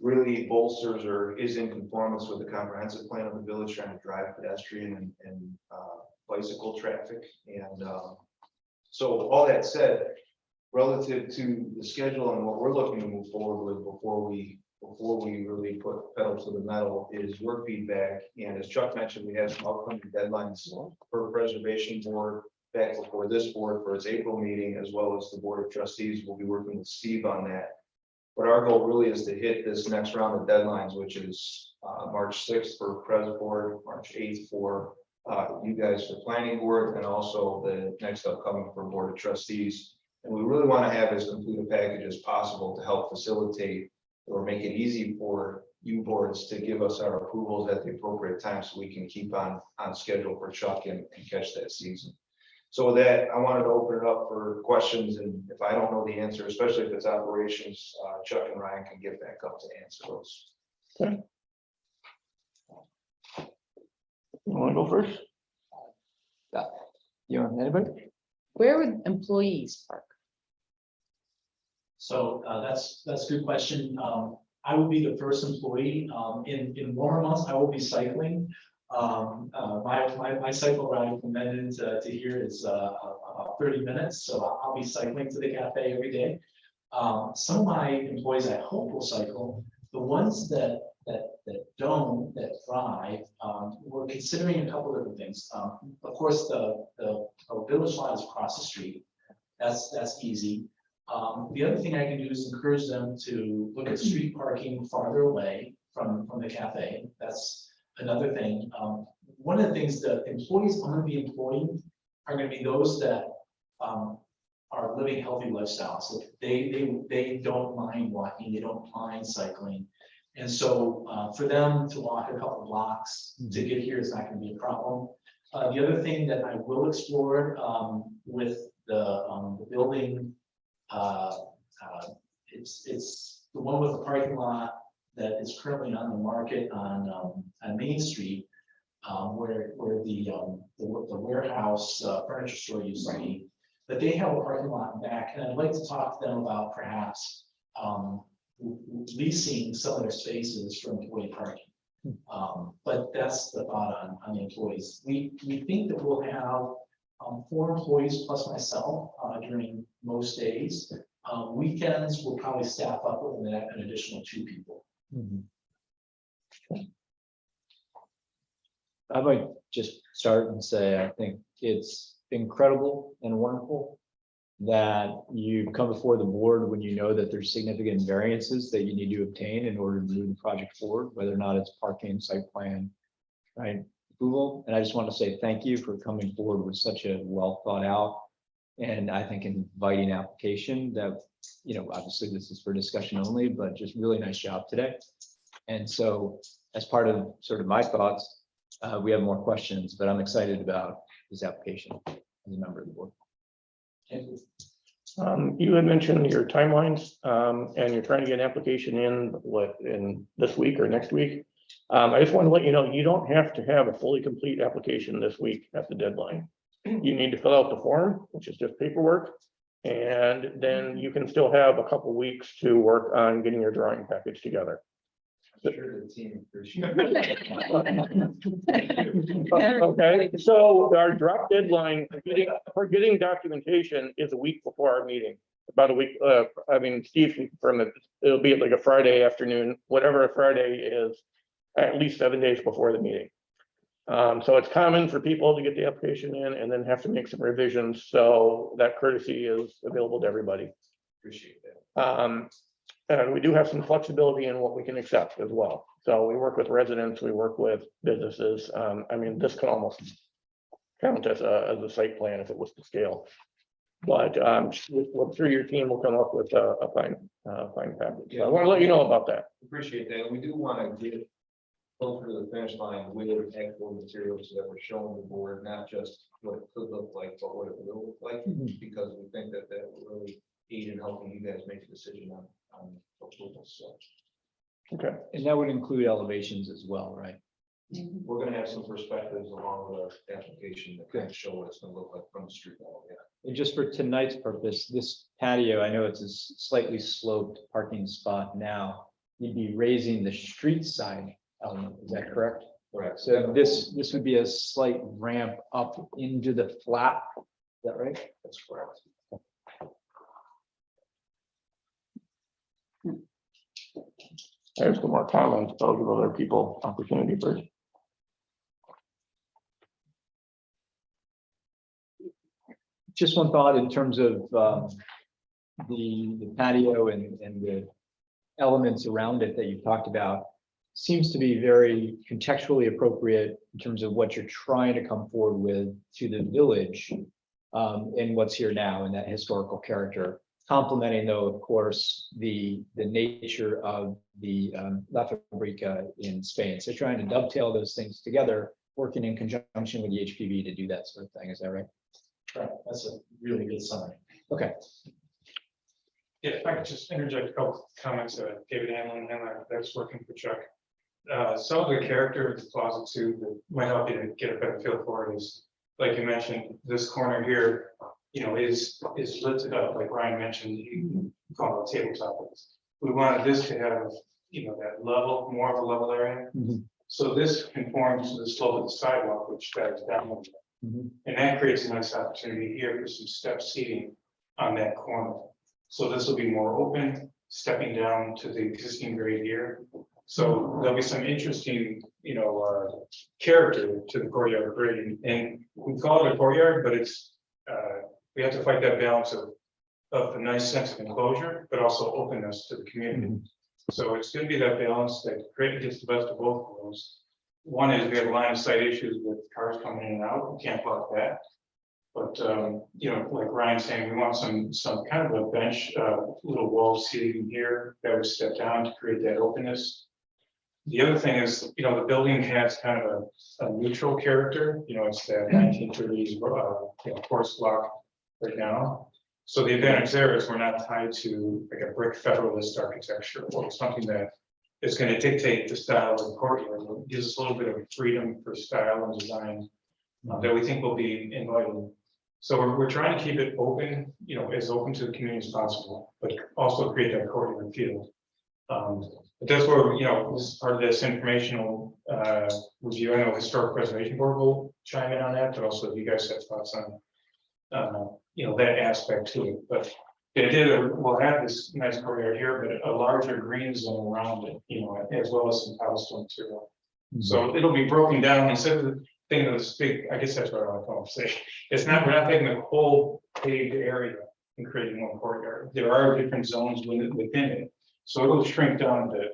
really bolsters or is in conformance with the comprehensive plan of the village, trying to drive pedestrian and bicycle traffic. And so all that said, relative to the schedule and what we're looking to move forward with before we really put pedal to the metal is your feedback. And as Chuck mentioned, we have some upcoming deadlines for preservation board back before this board for its April meeting, as well as the board of trustees. We'll be working with Steve on that. But our goal really is to hit this next round of deadlines, which is March 6th for pres board, March 8th for you guys for planning board, and also the next upcoming for board of trustees. And we really want to have as complete a package as possible to help facilitate or make it easy for you boards to give us our approvals at the appropriate time so we can keep on schedule for Chuck and catch that season. So with that, I wanted to open it up for questions, and if I don't know the answer, especially if it's operations, Chuck and Ryan can get back up to answer those. Okay. You want to go first? You want anybody? Where would employees park? So that's a good question. I will be the first employee. In warmer months, I will be cycling. My cycle ride from Mendon to here is about 30 minutes, so I'll be cycling to the cafe every day. Some of my employees I hope will cycle. The ones that don't, that drive, we're considering a couple of different things. Of course, the village lot is across the street. That's easy. The other thing I can do is encourage them to look at street parking farther away from the cafe. That's another thing. One of the things that employees I'm going to be employing are going to be those that are living healthy lifestyles. So they don't mind walking, they don't mind cycling. And so for them to walk a couple blocks to get here is not going to be a problem. The other thing that I will explore with the building, it's the one with the parking lot that is currently on the market on Main Street, where the warehouse furniture store used to be. But they have a parking lot in back, and I'd like to talk to them about perhaps leasing some of their spaces for employee parking. But that's the thought on the employees. We think that we'll have 4 employees plus myself during most days. Weekends we'll probably staff up with an additional 2 people. I might just start and say, I think it's incredible and wonderful that you come before the board when you know that there's significant variances that you need to obtain in order to move the project forward, whether or not it's parking, site plan, right, approval. And I just want to say thank you for coming forward with such a well thought out and I think inviting application that, you know, obviously this is for discussion only, but just really nice job today. And so as part of sort of my thoughts, we have more questions, but I'm excited about this application as a member of the board. You had mentioned your timelines, and you're trying to get an application in this week or next week. I just want to let you know, you don't have to have a fully complete application this week at the deadline. You need to fill out the form, which is just paperwork. And then you can still have a couple weeks to work on getting your drawing package together. Sure, the team appreciates Okay, so our drop deadline for getting documentation is a week before our meeting, about a week. I mean, Steve can confirm that it'll be like a Friday afternoon, whatever a Friday is, at least 7 days before the meeting. So it's common for people to get the application in and then have to make some revisions. So that courtesy is available to everybody. Appreciate that. And we do have some flexibility in what we can accept as well. So we work with residents, we work with businesses. I mean, this can almost count as a site plan if it was to scale. But through your team, we'll come up with a fine package. So I want to let you know about that. Appreciate that. And we do want to get closer to the finish line with actual materials that we're showing the board, not just what it could look like, but what it will look like, because we think that that will really aid in helping you guys make a decision on approval. So Okay. And that would include elevations as well, right? we're gonna have some perspectives along with our application that kind of show what it's gonna look like from the street level. Yeah. And just for tonight's purpose, this patio, I know it's a slightly sloped parking spot now. You'd be raising the street side element, is that correct? Correct. So this would be a slight ramp up into the flat, is that right? That's correct. There's some more comments. I'll give other people opportunity first. Just one thought in terms of the patio and the elements around it that you talked about. Seems to be very contextually appropriate in terms of what you're trying to come forward with to the village and what's here now in that historical character. Complementing though, of course, the nature of the La Fabrica in Spain. So trying to dovetail those things together, working in conjunction with the HPV to do that sort of thing. Is that right? Right, that's a really good summary. Okay. Yeah, if I could just interject a couple comments, David Hanlon, and that's working for Chuck. Some of the character of the plaza too, that might help you to get a better feel for it is, like you mentioned, this corner here, you know, is lifted up, like Ryan mentioned, you call it tabletop. We wanted this to have, you know, that level, more of a level area. Mhm. So this conforms to the slope of the sidewalk, which dives down a little bit. And that creates a nice opportunity here for some step seating on that corner. So this will be more open, stepping down to the existing grade here. So there'll be some interesting, you know, character to the courtyard grade. And we call it a courtyard, but it's, we have to fight that balance of a nice sense of enclosure, but also openness to the community. So it's going to be that balance that gets the best of both of those. One is we have line of sight issues with cars coming in and out. We can't block that. But, you know, like Ryan's saying, we want some kind of a bench, little wall seating here that would step down to create that openness. The other thing is, you know, the building has kind of a neutral character, you know, it's that 1930s, you know, horse block right now. So the advantage there is we're not tied to like a brick federalist architecture or something that is going to dictate the style of the courtyard. It gives us a little bit of freedom for style and design that we think will be inviting. So we're trying to keep it open, you know, as open to the community as possible, but also create that courtyard feel. But that's where, you know, this is part of this informational review. I know Historic Preservation Board will chime in on that, but also if you guys have thoughts on, you know, that aspect to it. But the idea we'll have this nice courtyard here, but a larger green zone around it, you know, as well as some cobblestone material. So it'll be broken down instead of thinking of this big, I guess that's what I want to say. It's not, we're not taking the whole paved area and creating one courtyard. There are different zones within it. So it'll shrink down a bit.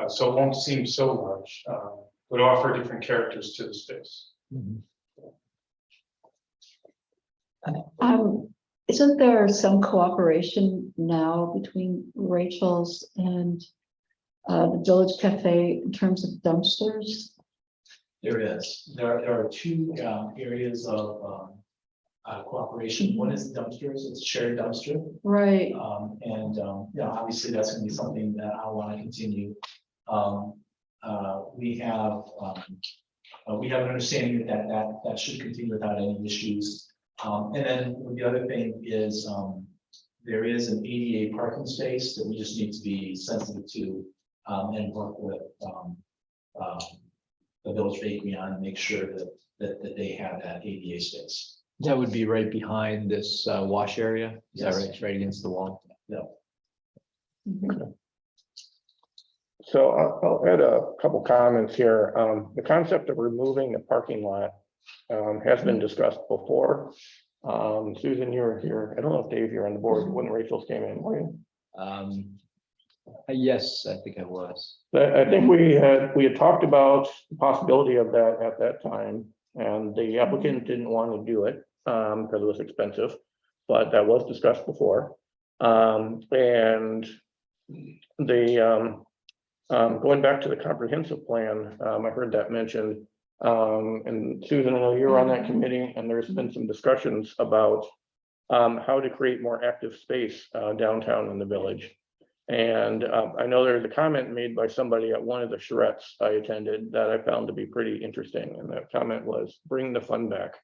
So it won't seem so large, but offer different characters to the space. Isn't there some cooperation now between Rachel's and the Village Cafe in terms of dumpsters? There is. There are two areas of cooperation. One is dumpsters. It's shared dumpster. Right. Yeah, obviously that's going to be something that I want to continue. We have an understanding that should continue without any issues. And then the other thing is there is an ADA parking space that we just need to be sensitive to and work with the Village Bakery on and make sure that they have that ADA space. That would be right behind this wash area. Is that Yes. right? It's right against the wall. Yeah. So I'll add a couple comments here. The concept of removing the parking lot has been discussed before. Susan, you were here. I don't know if Dave, you're on the board when Rachel's came in. Were you? Yes, I think I was. I think we had talked about the possibility of that at that time, and the applicant didn't want to do it, because it was expensive. But that was discussed before. And going back to the comprehensive plan, I heard that mentioned. And Susan, I know you're on that committee, and there's been some discussions about how to create more active space downtown in the village. And I know there's a comment made by somebody at one of the charrettes I attended that I found to be pretty interesting. And that comment was, bring the fun back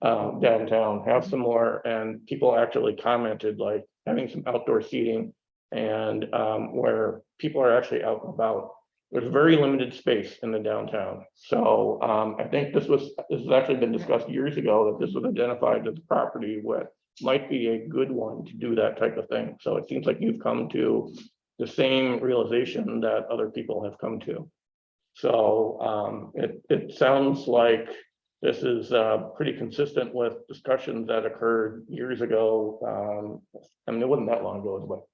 downtown, have some more. And people actually commented, like having some outdoor seating and where people are actually out and about. There's very limited space in the downtown. So I think this has actually been discussed years ago, that this was identified as a property what might be a good one to do that type of thing. So it seems like you've come to the same realization that other people have come to. So it sounds like this is pretty consistent with discussions that occurred years ago. I mean, it wasn't that long ago, it was what,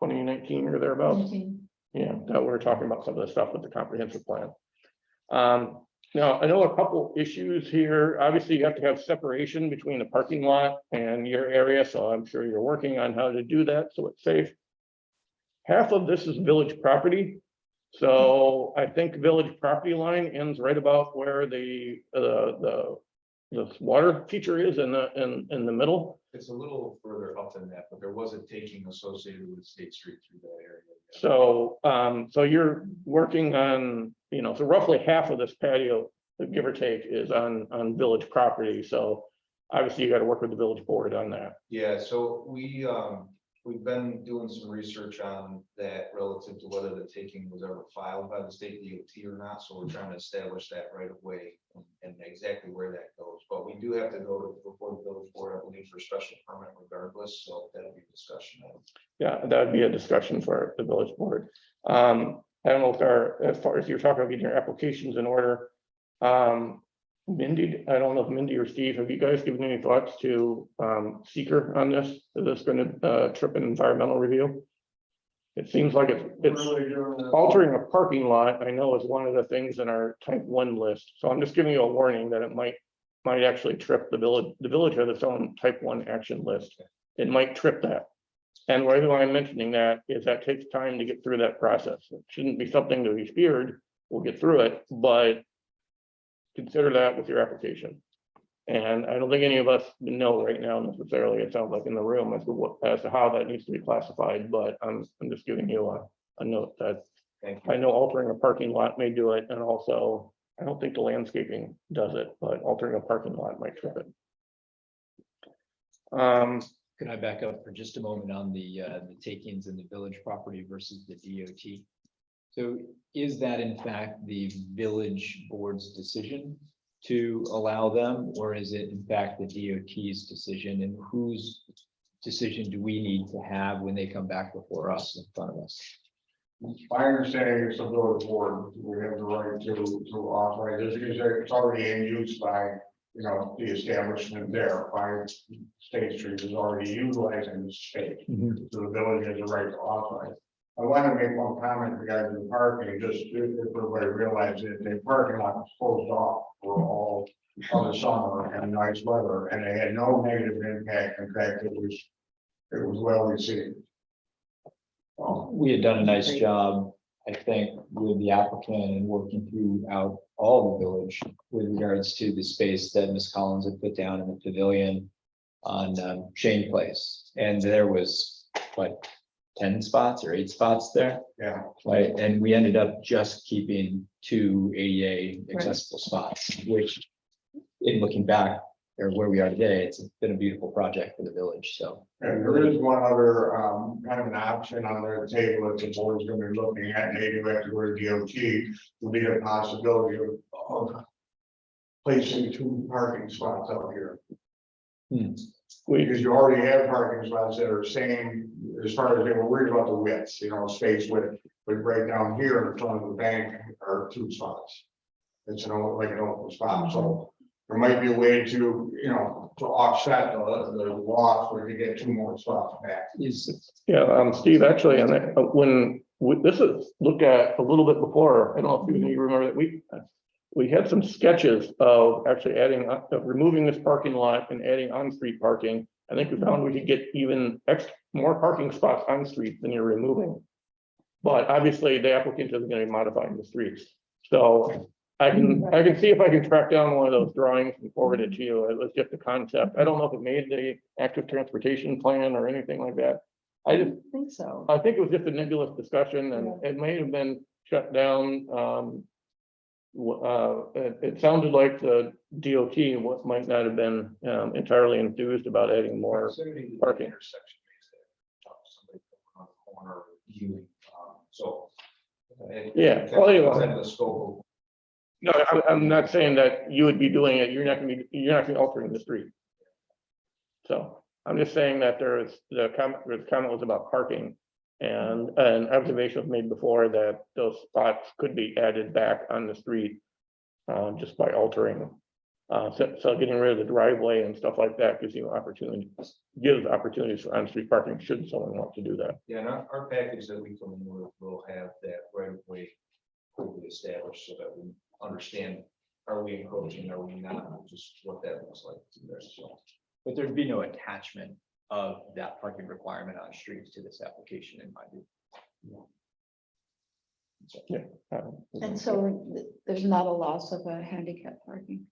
2019 or thereabouts? Yeah, that we're talking about some of the stuff with the comprehensive plan. Now, I know a couple issues here. Obviously, you have to have separation between the parking lot and your area, so I'm sure you're working on how to do that so it's safe. Half of this is village property. So I think village property line ends right about where the water feature is in the middle. It's a little further up than that, but there was a taking associated with State Street through that area. So, so you're working on, so roughly half of this patio, give or take, is on village property. So obviously you got to work with the village board on that. Yeah, so we've been doing some research on that relative to whether the taking was ever filed by the state DOT or not. So we're trying to establish that right away and exactly where that goes. But we do have to go before the village board, I believe, for a special permit regardless. So that'll be a discussion. Yeah, that would be a discussion for the village board. I don't know if as far as you're talking about getting your applications in order. Mindy, I don't know if Mindy or Steve, have you guys given any thoughts to seeker on this? Is this going to trip an environmental review? It seems like it's altering a parking lot. I know is one of the things in our type 1 list. So I'm just giving you a warning that it might actually trip the village. The village has its own type 1 action list. It might trip that. And the reason why I'm mentioning that is that takes time to get through that process. It shouldn't be something to be feared. We'll get through it, but consider that with your application. And I don't think any of us know right now necessarily, it sounds like in the room as to how that needs to be classified, but I'm just giving you a note that I know altering a parking lot may do it. And also, I don't think the landscaping does it, but altering a parking lot might trip it. Can I back up for just a moment on the takings in the village property versus the DOT? So is that in fact the village board's decision to allow them, or is it in fact the DOT's decision? And whose decision do we need to have when they come back before us in front of us? My understanding is the village board, we have the right to authorize this because it's already in use by, the establishment there. By State Street is already utilizing the space. So the village has the right to authorize. I want to make one comment regarding the parking, just if everybody realizes that the parking lot was closed off for all of the summer and nice weather, and they had no negative impact. In fact, it was well received. We had done a nice job, I think, with the applicant and working throughout all the village with regards to the space that Ms. Collins had put down in the pavilion on Shane Place. And there was what, 10 spots or 8 spots there? Yeah. Right, and we ended up just keeping 2 ADA accessible spots, which in looking back or where we are today, it's been a beautiful project for the village, so. And there is one other kind of an option on their table that the board's going to be looking at, maybe we have to go to DOT, will be a possibility of placing 2 parking spots out here. Because you already have parking spots that are same as far as they were worried about the width, space width, but right down here in front of the bank are 2 spots. It's like an open spot, so there might be a way to, to offset the loss, where you get 2 more spots back. Yeah, Steve, actually, and this is looked at a little bit before, I don't know if you remember that we had some sketches of actually of removing this parking lot and adding on-street parking. I think we found we could get even more parking spots on street than you're removing. But obviously the applicant isn't going to be modifying the streets. So I can see if I can track down one of those drawings and forward it to you. It was just a concept. I don't know if it made the active transportation plan or anything like that. I think so. think it was just a nebulous discussion and it may have been shut down. It sounded like the DOT might not have been entirely enthused about adding more parking. Intersection. Somebody on the corner of Ewing, so. Yeah, well, anyway. Outside of the scope No, I'm not saying that you would be doing it. You're not gonna be altering the street. So I'm just saying that the comment was about parking. And an observation was made before that those spots could be added back on the street just by altering. So getting rid of the driveway and stuff like that gives opportunities for on-street parking should someone want to do that. Yeah, and our package that we come in with will have that right of way clearly established so that we understand, are we encroaching, are we not, just what that looks like. But thered be no attachment of that parking requirement on streets to this application in my view. And so there's not a loss of a handicap parking.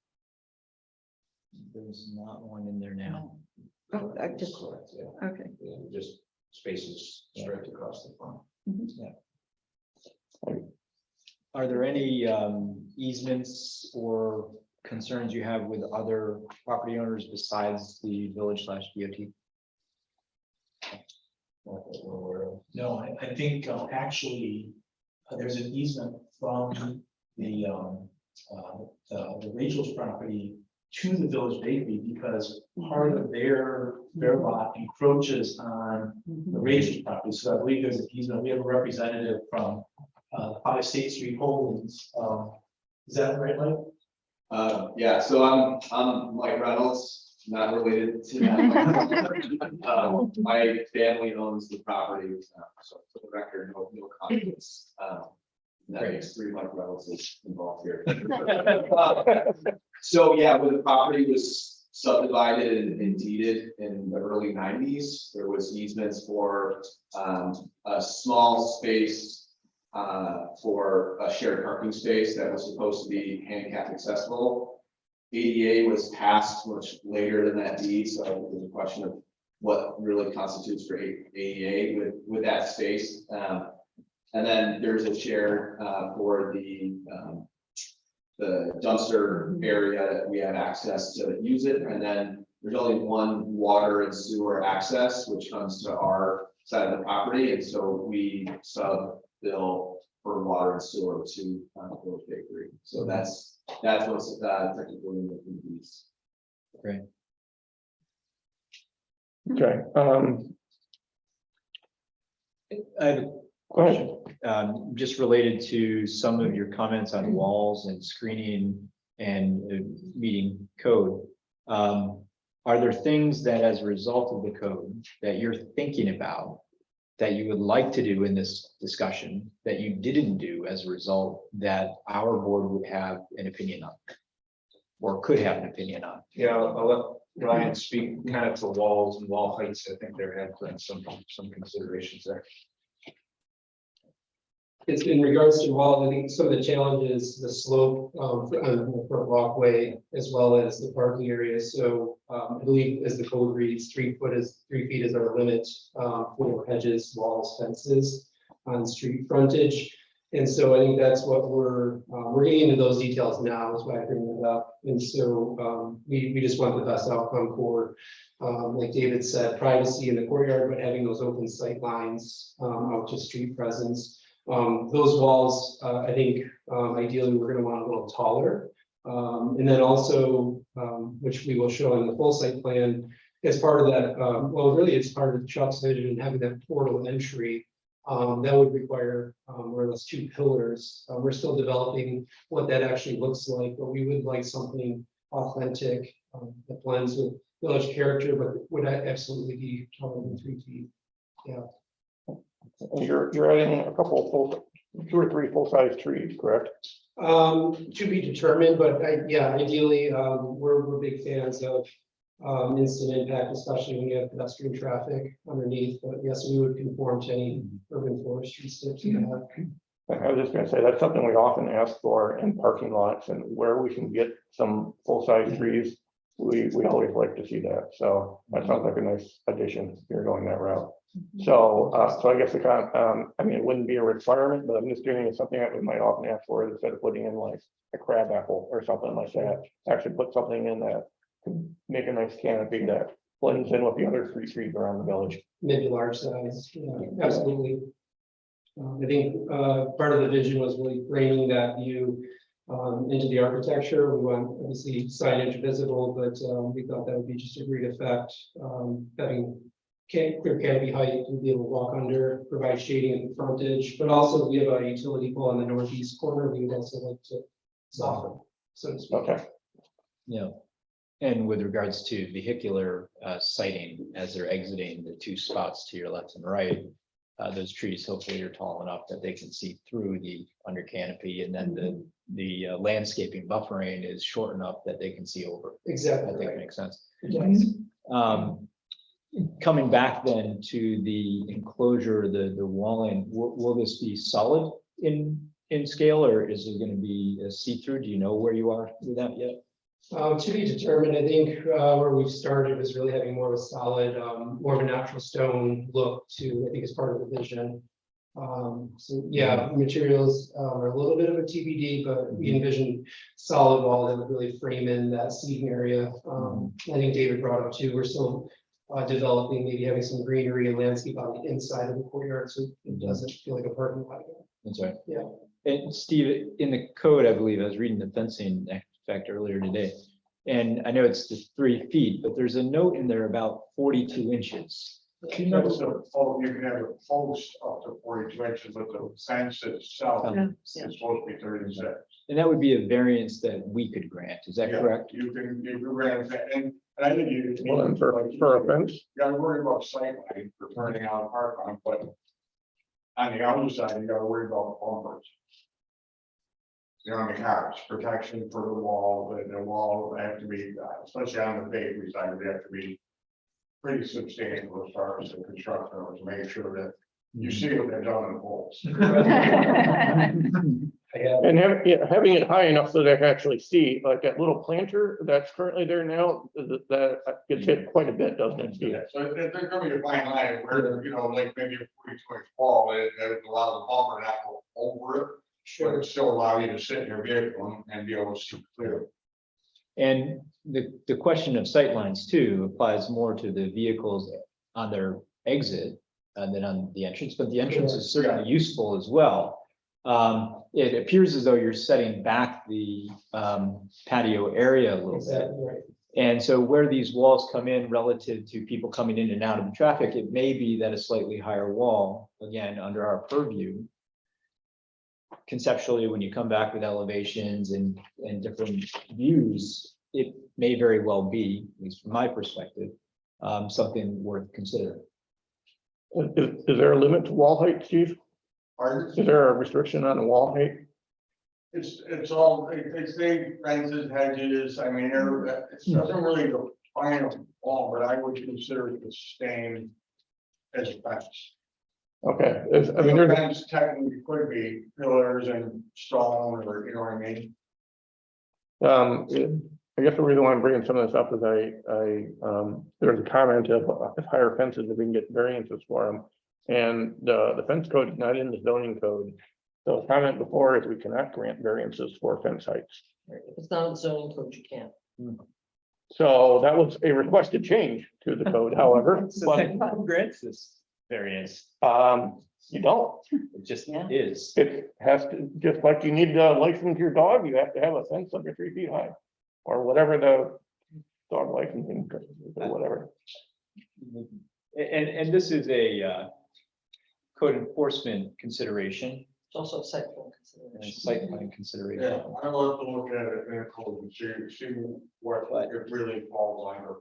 There's not one in there now. Oh, I just, Correct, yeah. okay. Yeah, just spaces straight across the front. Are there any easements or concerns you have with other property owners besides the village/DOT? No, I think actually there's an easement from the Rachel's property to the village bakery because part of their lot encroaches on the Rachel's property. So I believe there's an easement. We have a representative from Powder State Street Holdings. Is that right, Mike? Yeah, so I'm Mike Reynolds, not related to that. My family owns the property, so for the record, no conflicts. That makes 3 Mike Reynolds involved here. So yeah, when the property was subdivided and deeded in the early 90s, there was easements for a small space for a shared parking space that was supposed to be handicap accessible. ADA was passed much later than that deed, so there's a question of what really constitutes for ADA with that space. And then there's a shared for the dumpster area that we have access to use it. And then there's only one water and sewer access, which comes to our side of the property. And so we sub-bill for water and sewer to Village Bakery. So that's what's technically in the piece. Great. Okay. I have a question just related to some of your comments on walls and screening and meeting code. Are there things that as a result of the code that you're thinking about that you would like to do in this discussion that you didn't do as a result that our board would have an opinion on or could have an opinion on? Yeah, I'll let Ryan speak kind of to walls and wall heights. I think there have been some considerations there. It's in regards to walls, I think some of the challenges, the slope on the front walkway, as well as the parking area. So I believe as the code reads, 3 feet is our limit for hedges, walls, fences on street frontage. And so I think that's what we're getting into those details now, is why I bring it up. And so we just want the best outcome for, like David said, privacy in the courtyard, but having those open sight lines out to street presence. Those walls, I think ideally we're going to want a little taller. And then also, which we will show in the full site plan, as part of that, well, really it's part of the Chuck's vision and having that portal entry. That would require more or less 2 pillars. We're still developing what that actually looks like, but we would like something authentic that blends with village character, but would absolutely be taller than 3 feet. And you're adding a couple of two or three full-size trees, correct? To be determined, but yeah, ideally, we're big fans of instant impact, especially when you have pedestrian traffic underneath. But yes, we would conform to any urban forestry sticks you have. I was just gonna say, that's something we often ask for in parking lots, and where we can get some full-size trees, we always like to see that. So that sounds like a nice addition, if you're going that route. So, so I guess I mean, it wouldn't be a requirement, but I'm just doing it something that we might often ask for, instead of putting in like a crab apple or something like that. Actually put something in that could make a nice canopy that blends in with the other three trees around the village. Mid to large size, yeah, absolutely. I think part of the vision was really bringing that view into the architecture. We want obviously signage visible, but we thought that would be just a great effect. Having clear canopy height, to be able to walk under, provide shading at the frontage, but also we have a utility pole on the northeast corner. We would also like to soften, so to speak. Okay. Yeah. And with regards to vehicular sighting, as they're exiting the two spots to your left and right, those trees hopefully are tall enough that they can see through the under canopy, and then the landscaping buffering is short enough that they can see over. Exactly. I think Right. makes sense. Yes. Coming back then to the enclosure, the walling, will this be solid in scale, or is it going to be a see-through? Do you know where you are with that yet? To be determined. I think where we've started is really having more of a solid, more of a natural stone look to, I think, as part of the vision. So yeah, materials are a little bit of a TBD, but we envision solid wall that would really frame in that seating area. I think David brought up too, we're still developing, maybe having some greenery and landscape on the inside of the courtyard, so it doesn't feel like a parking lot. That's right. Yeah. And Steve, in the code, I believe I was reading the fencing fact earlier today, and I know it's the 3 feet, but there's a note in there about 42 inches. You can have a post up to 42 inches, but the fence itself is supposed to be 36. And that would be a variance that we could grant. Is that Yeah, correct? You can grant that, and I think you. Well, and for a fence, You gotta worry about sight line for turning out a park on, but on the other side, you gotta worry about bumpers. You know, on the cars, protection for the wall, the wall have to be, especially on the bakery side, they have to be pretty substantial as far as the construction, to make sure that you see what they've done in the holes. and having it high enough so they can actually see, like that little planter that's currently there now, that gets hit quite a bit, doesn't it, Steve? Yeah, so there's gonna be a fine line where, you know, like maybe a 42 inch wall, it would allow the bumper not to go over it. But it still allow you to sit in your vehicle and be able to see clear. And the question of sightlines too applies more to the vehicles on their exit than on the entrance, but the entrance is certainly useful as well. It appears as though you're setting back the patio area a little bit. Right. And so where these walls come in relative to people coming in and out of the traffic, it may be that a slightly higher wall, again, under our purview, conceptually, when you come back with elevations and different views, it may very well be, at least from my perspective, something worth considering. Is there a limit to wall height, Steve? Pardon? Is there a restriction on the wall height? It's all, it's the fences, hedges, I mean, it doesn't really define a wall, but I would consider it the same as a fence. Okay, I mean, The there's, fence technically could be pillars and stone, or, you know what I mean? I guess the reason why I'm bringing some of this up is there's a comment of higher fences, if we can get variances for them. And the fence code is not in the zoning code. So the comment before is we cannot grant variances for fence heights. Right. If it's not in the zoning code, you can't. So that was a requested change to the code, however, but Who grants this variance? you don't. It just is. It has to, just like you need to license your dog, you have to have a fence under 3 feet high. Or whatever the dog licensing, or whatever. And this is a code enforcement consideration. It's also a site plan and site plan consideration. Yeah, I love to look at it and see what it really falls under.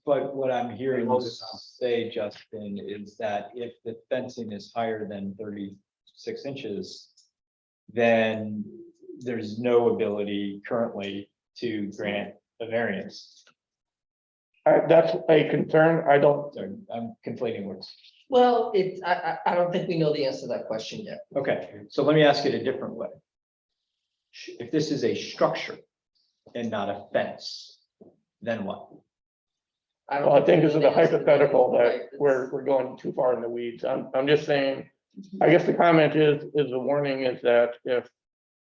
But what I'm hearing you say, Justin, is that if the fencing is higher than 36 inches, then there's no ability currently to grant a variance. That's a concern. I don't, Sorry, I'm conflating words. Well, I don't think we know the answer to that question yet. Okay, so let me ask it a different way. If this is a structure and not a fence, then what? don't well, I think we this know is a the answer to that, hypothetical right? that It's- we're going too far in the weeds. I'm just saying, I guess the comment is the warning is that if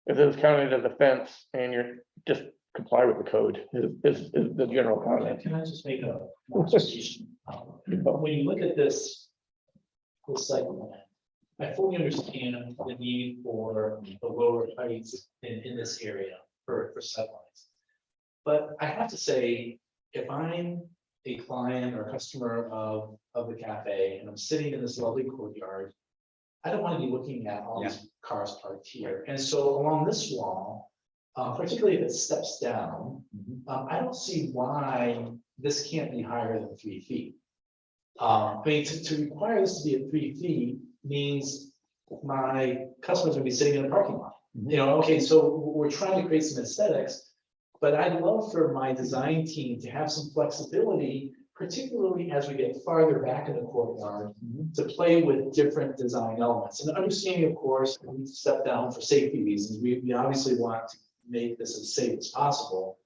it is counted as a fence and you're just comply with the code is the general comment. Can I just make a observation? When you look at this site plan, I fully understand the need for the lower heights in this area for sightlines. But I have to say, if I'm a client or customer of the cafe and I'm sitting in this lovely courtyard, I don't want to be looking at all these cars parked here. And so along this wall, particularly if it steps down, I don't see why this can't be higher than 3 feet. I mean, to require this to be at 3 feet means my customers will be sitting in a parking lot. You know, okay, so we're trying to create some aesthetics, but I'd love for my design team to have some flexibility, particularly as we get farther back in the courtyard, to play with different design elements. And understanding, of course, we need to step down for safety reasons. We obviously want to make this as safe as possible.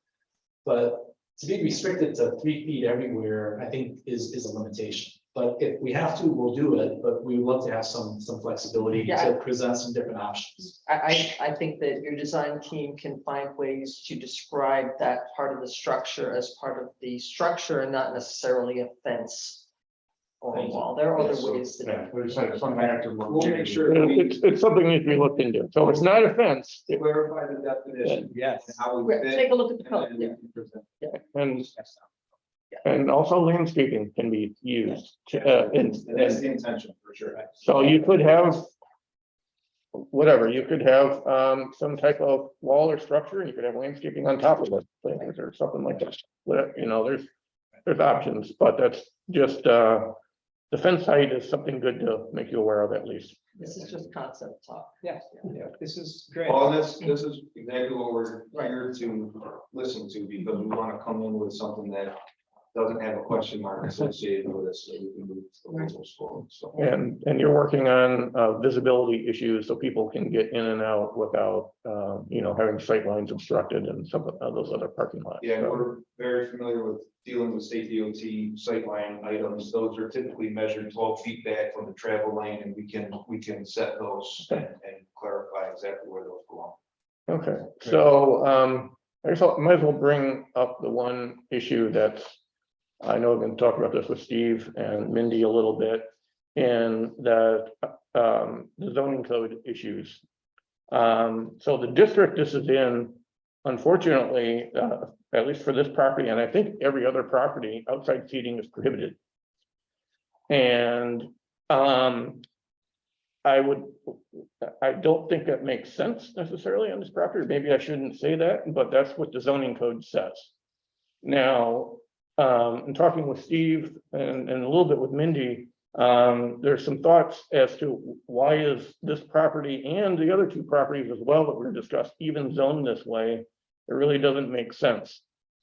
But to be restricted to 3 feet everywhere, I think is a limitation. But if we have to, we'll do it, but we would love to have some flexibility to present some different options. I think that your design team can find ways to describe that part of the structure as part of the structure and not necessarily a fence or a wall. There are other ways Yeah, to. like I said, it's something I have to look We'll make into. sure we It's something that needs to be looked into. So it's not a fence clarify the definition Yes. and how we fit. Take a look at the and code. then we can present. and also landscaping can be used. And that's the intention for sure. So you could have whatever, you could have some type of wall or structure, and you could have landscaping on top of it, planters or something like that. Whatever, you know, there's options, but that's just the fence height is something good to make you aware of at least. This is just concept talk. Yeah, this is great. Well, this is exactly what we're here to listen to, because we want to come in with something that doesn't have a question mark associated with it, so we can move the rules forward, so. And you're working on visibility issues so people can get in and out without you know, having sight lines obstructed and some of those other parking lots. Yeah, So, we're very familiar with dealing with state DOT sightline items. Those are typically measured 12 feet back from the travel lane, and we can set those and clarify exactly where those belong. okay, so I guess I might as well bring up the one issue that's, I know I've been talking about this with Steve and Mindy a little bit, and that the zoning code issues. So the district this is in, unfortunately, at least for this property, and I think every other property, outside seating is prohibited. And I don't think that makes sense necessarily on this property. Maybe I shouldn't say that, but that's what the zoning code says. Now, in talking with Steve and a little bit with Mindy, there's some thoughts as to why is this property and the other two properties as well that were discussed even zoned this way. It really doesn't make sense.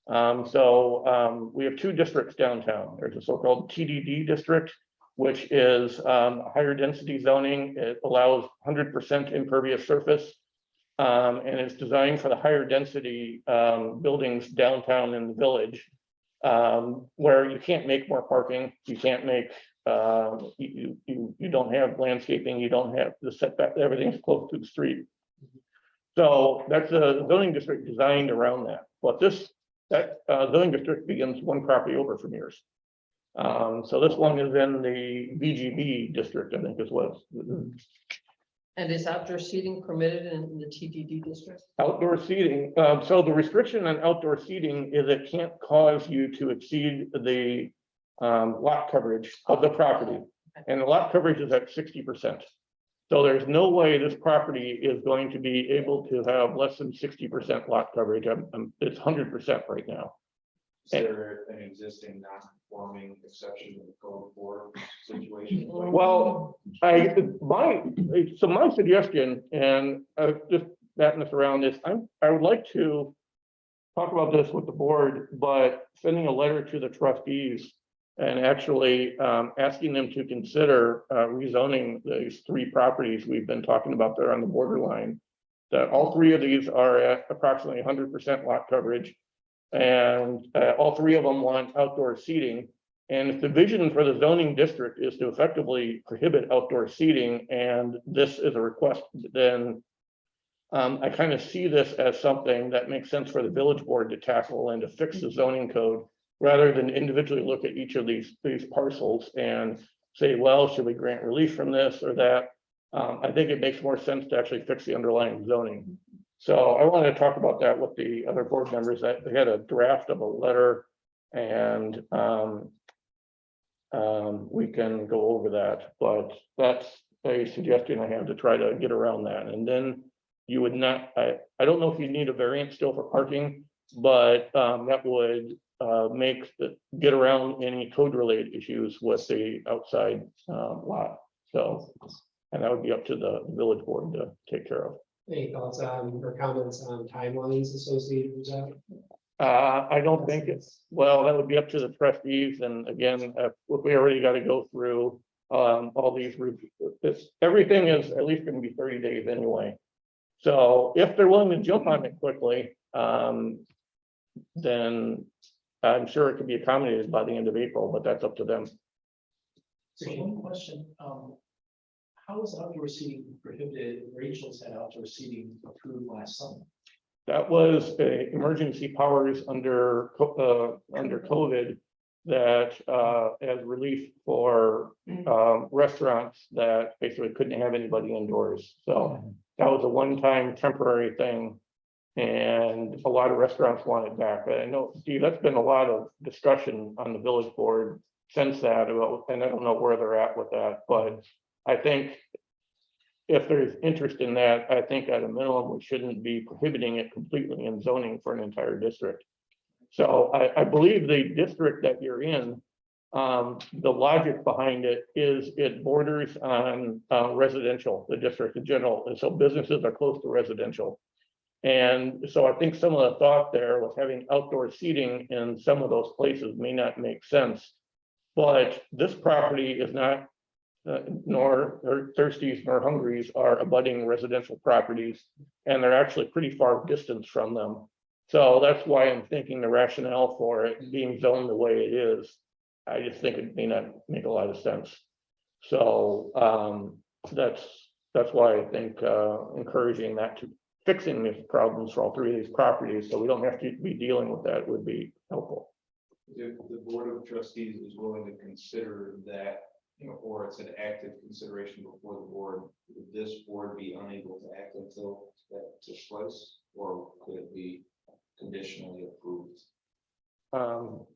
So we have two districts downtown. There's a so-called TDD district, which is higher density zoning. It allows 100% impervious surface. And it's designed for the higher density buildings downtown in the village. Where you can't make more parking, you can't make, you don't have landscaping, you don't have the setback, everything's close to the street. So that's a zoning district designed around that, but that zoning district begins one property over from yours. So this one is in the VGB district, I think is what. And is outdoor seating permitted in the TDD district? Outdoor seating, so the restriction on outdoor seating is it can't cause you to exceed the lot coverage of the property. And the lot coverage is at 60%. So there's no way this property is going to be able to have less than 60% lot coverage. It's 100% right now. Is there an existing non-conforming exception in the code for situation? Well, my suggestion, and just batting this around is, I would like to talk about this with the board, but sending a letter to the trustees and actually asking them to consider rezoning these 3 properties we've been talking about that are on the borderline. That all 3 of these are at approximately 100% lot coverage. And all 3 of them want outdoor seating. And if the vision for the zoning district is to effectively prohibit outdoor seating, and this is a request, then I kind of see this as something that makes sense for the village board to tackle and to fix the zoning code, rather than individually look at each of these parcels and say, well, should we grant relief from this or that? I think it makes more sense to actually fix the underlying zoning. So I wanted to talk about that with the other board members. That they had a draft of a letter, and we can go over that, but that's a suggestion I have to try to get around that. And then you would not, I don't know if you need a variance still for parking, but that would get around any code related issues with the outside lot. So, and that would be up to the village board to take care of. Any thoughts on or comments on timelines associated with that? I don't think it's, well, that would be up to the trustees. And again, we already got to go through all these, everything is at least going to be 30 days anyway. So if they're willing to jump on it quickly, then I'm sure it can be accommodated by the end of April, but that's up to them. So one question, how is outdoor seating prohibited? Rachel's had outdoor seating approved last summer. That was emergency powers under COVID that as relief for restaurants that basically couldn't have anybody indoors. So that was a one-time temporary thing. And a lot of restaurants want it back. But I know, Steve, that's been a lot of discussion on the village board since that, and I don't know where they're at with that, but I think if there's interest in that, I think at a minimum, we shouldn't be prohibiting it completely in zoning for an entire district. So I believe the district that you're in, the logic behind it is it borders on residential, the district in general. And so businesses are close to residential. And so I think some of the thought there with having outdoor seating in some of those places may not make sense. But this property is not, nor Thirsties nor Hungries are abutting residential properties, and they're actually pretty far distance from them. So that's why I'm thinking the rationale for it being zoned the way it is, I just think it may not make a lot of sense. So that's why I think encouraging that to fixing these problems for all 3 of these properties, so we don't have to be dealing with that, would be helpful. If the board of trustees is willing to consider that, or it's an active consideration before the board, would this board be unable to act until that takes place, or could it be conditionally approved?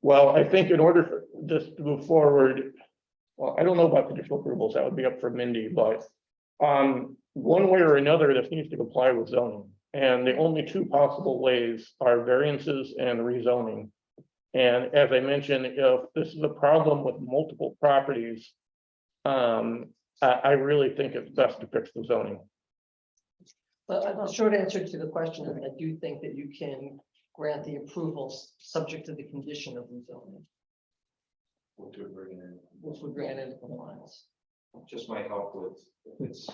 Well, I think in order for this to move forward, well, I don't know about conditional approvals, that would be up for Mindy, but one way or another, this needs to comply with zoning. And the only 2 possible ways are variances and rezoning. And as I mentioned, if this is a problem with multiple properties, I really think it's best to fix the zoning. But the short answer to the question is I do think that you can grant the approvals subject to the condition of rezoning, Which would bring in, which would grant into compliance. just might help with, if it's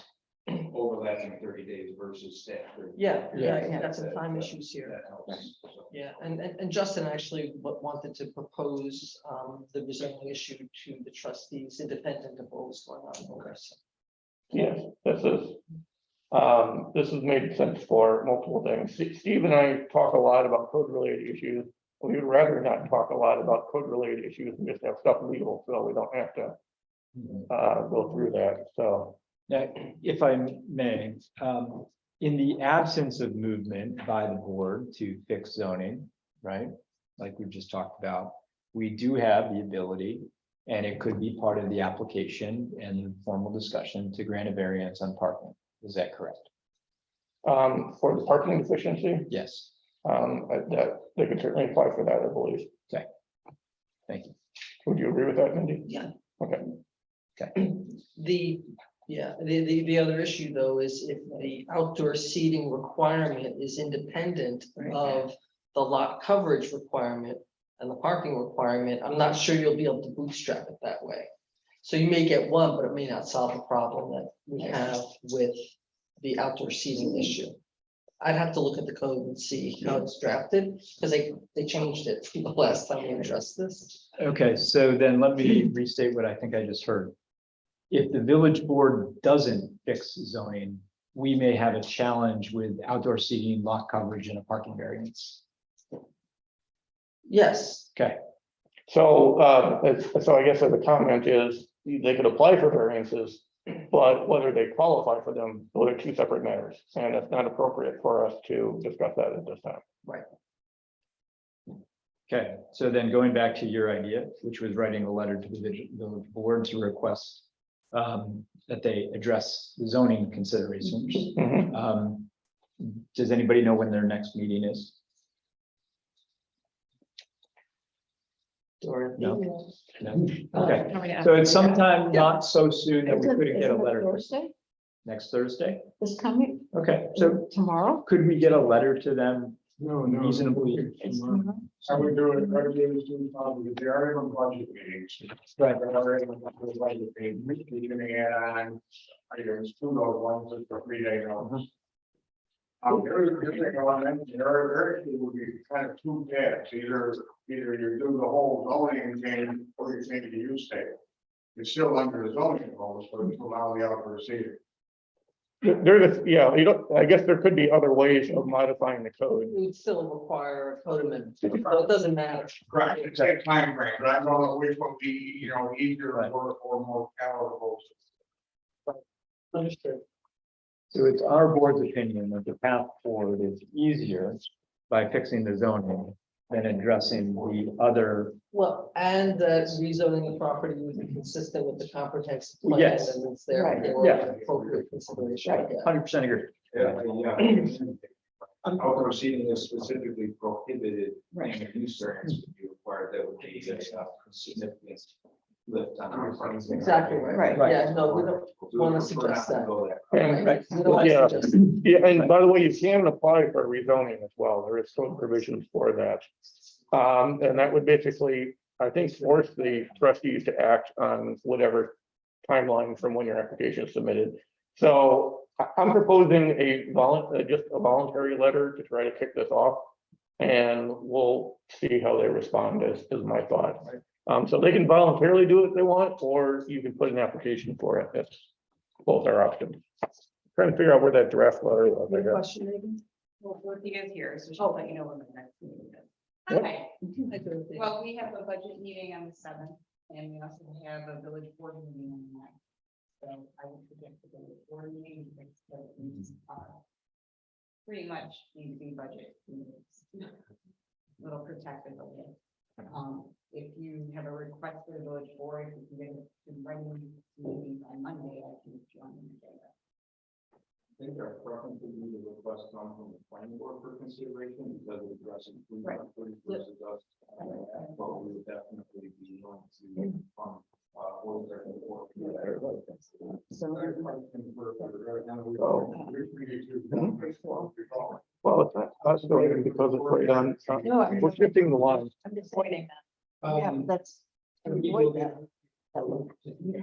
overlapping 30 days versus staff. Yeah, Yeah. that's some time issues here. That helps. So, Yeah, and Justin actually wanted to propose the rezoning issue to the trustees independent of what was going on. Okay, so. Yes, this has made sense for multiple things. Steve and I talk a lot about code related issues. We would rather not talk a lot about code related issues and just have stuff legal, so we don't have to go through that. So Now, if I may, in the absence of movement by the board to fix zoning, right? Like we've just talked about, we do have the ability And it could be part of the application and formal discussion to grant a variance on parking. Is that correct? For the parking deficiency, Yes. that they can certainly apply for that, I believe. Thank you. Would you agree with that, Mindy? Yeah. Okay. The other issue though is if the outdoor seating requirement is independent of the lot coverage requirement and the parking requirement, I'm not sure you'll be able to bootstrap it that way. So you may get one, but it may not solve the problem that we have with the outdoor seating issue. I'd have to look at the code and see how it's drafted, because they changed it from the last time we addressed this. Okay, so then let me restate what I think I just heard. If the village board doesn't fix zoning, we may have a challenge with outdoor seating, lot coverage, and a parking variance. Yes, Okay, So, so I guess the comment is they could apply for variances, but whether they qualify for them, those are two separate matters. And it's not appropriate for us to discuss that at this time. okay. So then going back to your idea, which was writing a letter to the village board to request that they address the zoning considerations. Mhm. Does anybody know when their next meeting is? Dorothy. No. No? Uh, Okay, so it's sometime not so soon that we Is it- couldn't get a isn't it letter Thursday, next Thursday. this coming, Okay, so tomorrow? could we get a letter to them No, reasonably? It's tomorrow. I would do it, I would do it as soon as possible, because they are in budget meetings. Right. They're already in the budget meeting, you're gonna add on, items to those ones that for 3 days. There would be kind of two paths, either you do the whole zoning thing, or you change the use table. It's still under the zoning rules, but it's allow the outdoor seating. There's, yeah, you don't, I guess there could be other ways of modifying the code. It would still require a code amendment, so it doesn't matter. Correct, it's a time frame, but I don't know which will be, easier or more palatable. Understood. So it's our board's opinion that the path forward is easier by fixing the zoning than addressing the other. Well, and that rezoning the property would be consistent with the comprehensive plan. Yes. And it's there Right. for Yeah. appropriate consideration. Yeah. 100% agree. Outdoor seating is specifically prohibited, Right. and a use variance would be required, that would be a significant lift on our part. Exactly right. Right. Yeah, no, we don't want to suggest that. And, Right. We don't wanna yeah, suggest- yeah, and by the way, you can apply for rezoning as well. There is code provisions for that. And that would basically, I think, force the trustees to act on whatever timeline from when your application is submitted. So I'm proposing just a voluntary letter to try to kick this off. And we'll see how they respond is my thought. So they can voluntarily do it if they want, or you can put an application for it. That's both our options. Trying to figure out where that draft letter was. I Any guess. question, Megan? Well, Dorothy is here, so she'll let you know when the next meeting is. Yep. Okay, Hi, Dorothy. well, we have a budget meeting on the 7th, and we also have a village board meeting on the 9th. So I would suggest the village board meeting, because these are pretty much need to be budget meetings. A little protective of it. If you have a request for the village board, if you can get it in writing maybe by Monday, I can join the agenda. I think our preference would be the request come from the planning board for consideration, because it addresses Right. versus us. But we would definitely be going to, hold their report. Well, it's not possible because it's right on. We're shifting the line. I'm just waiting. Yeah, that's. Can we avoid go that. That would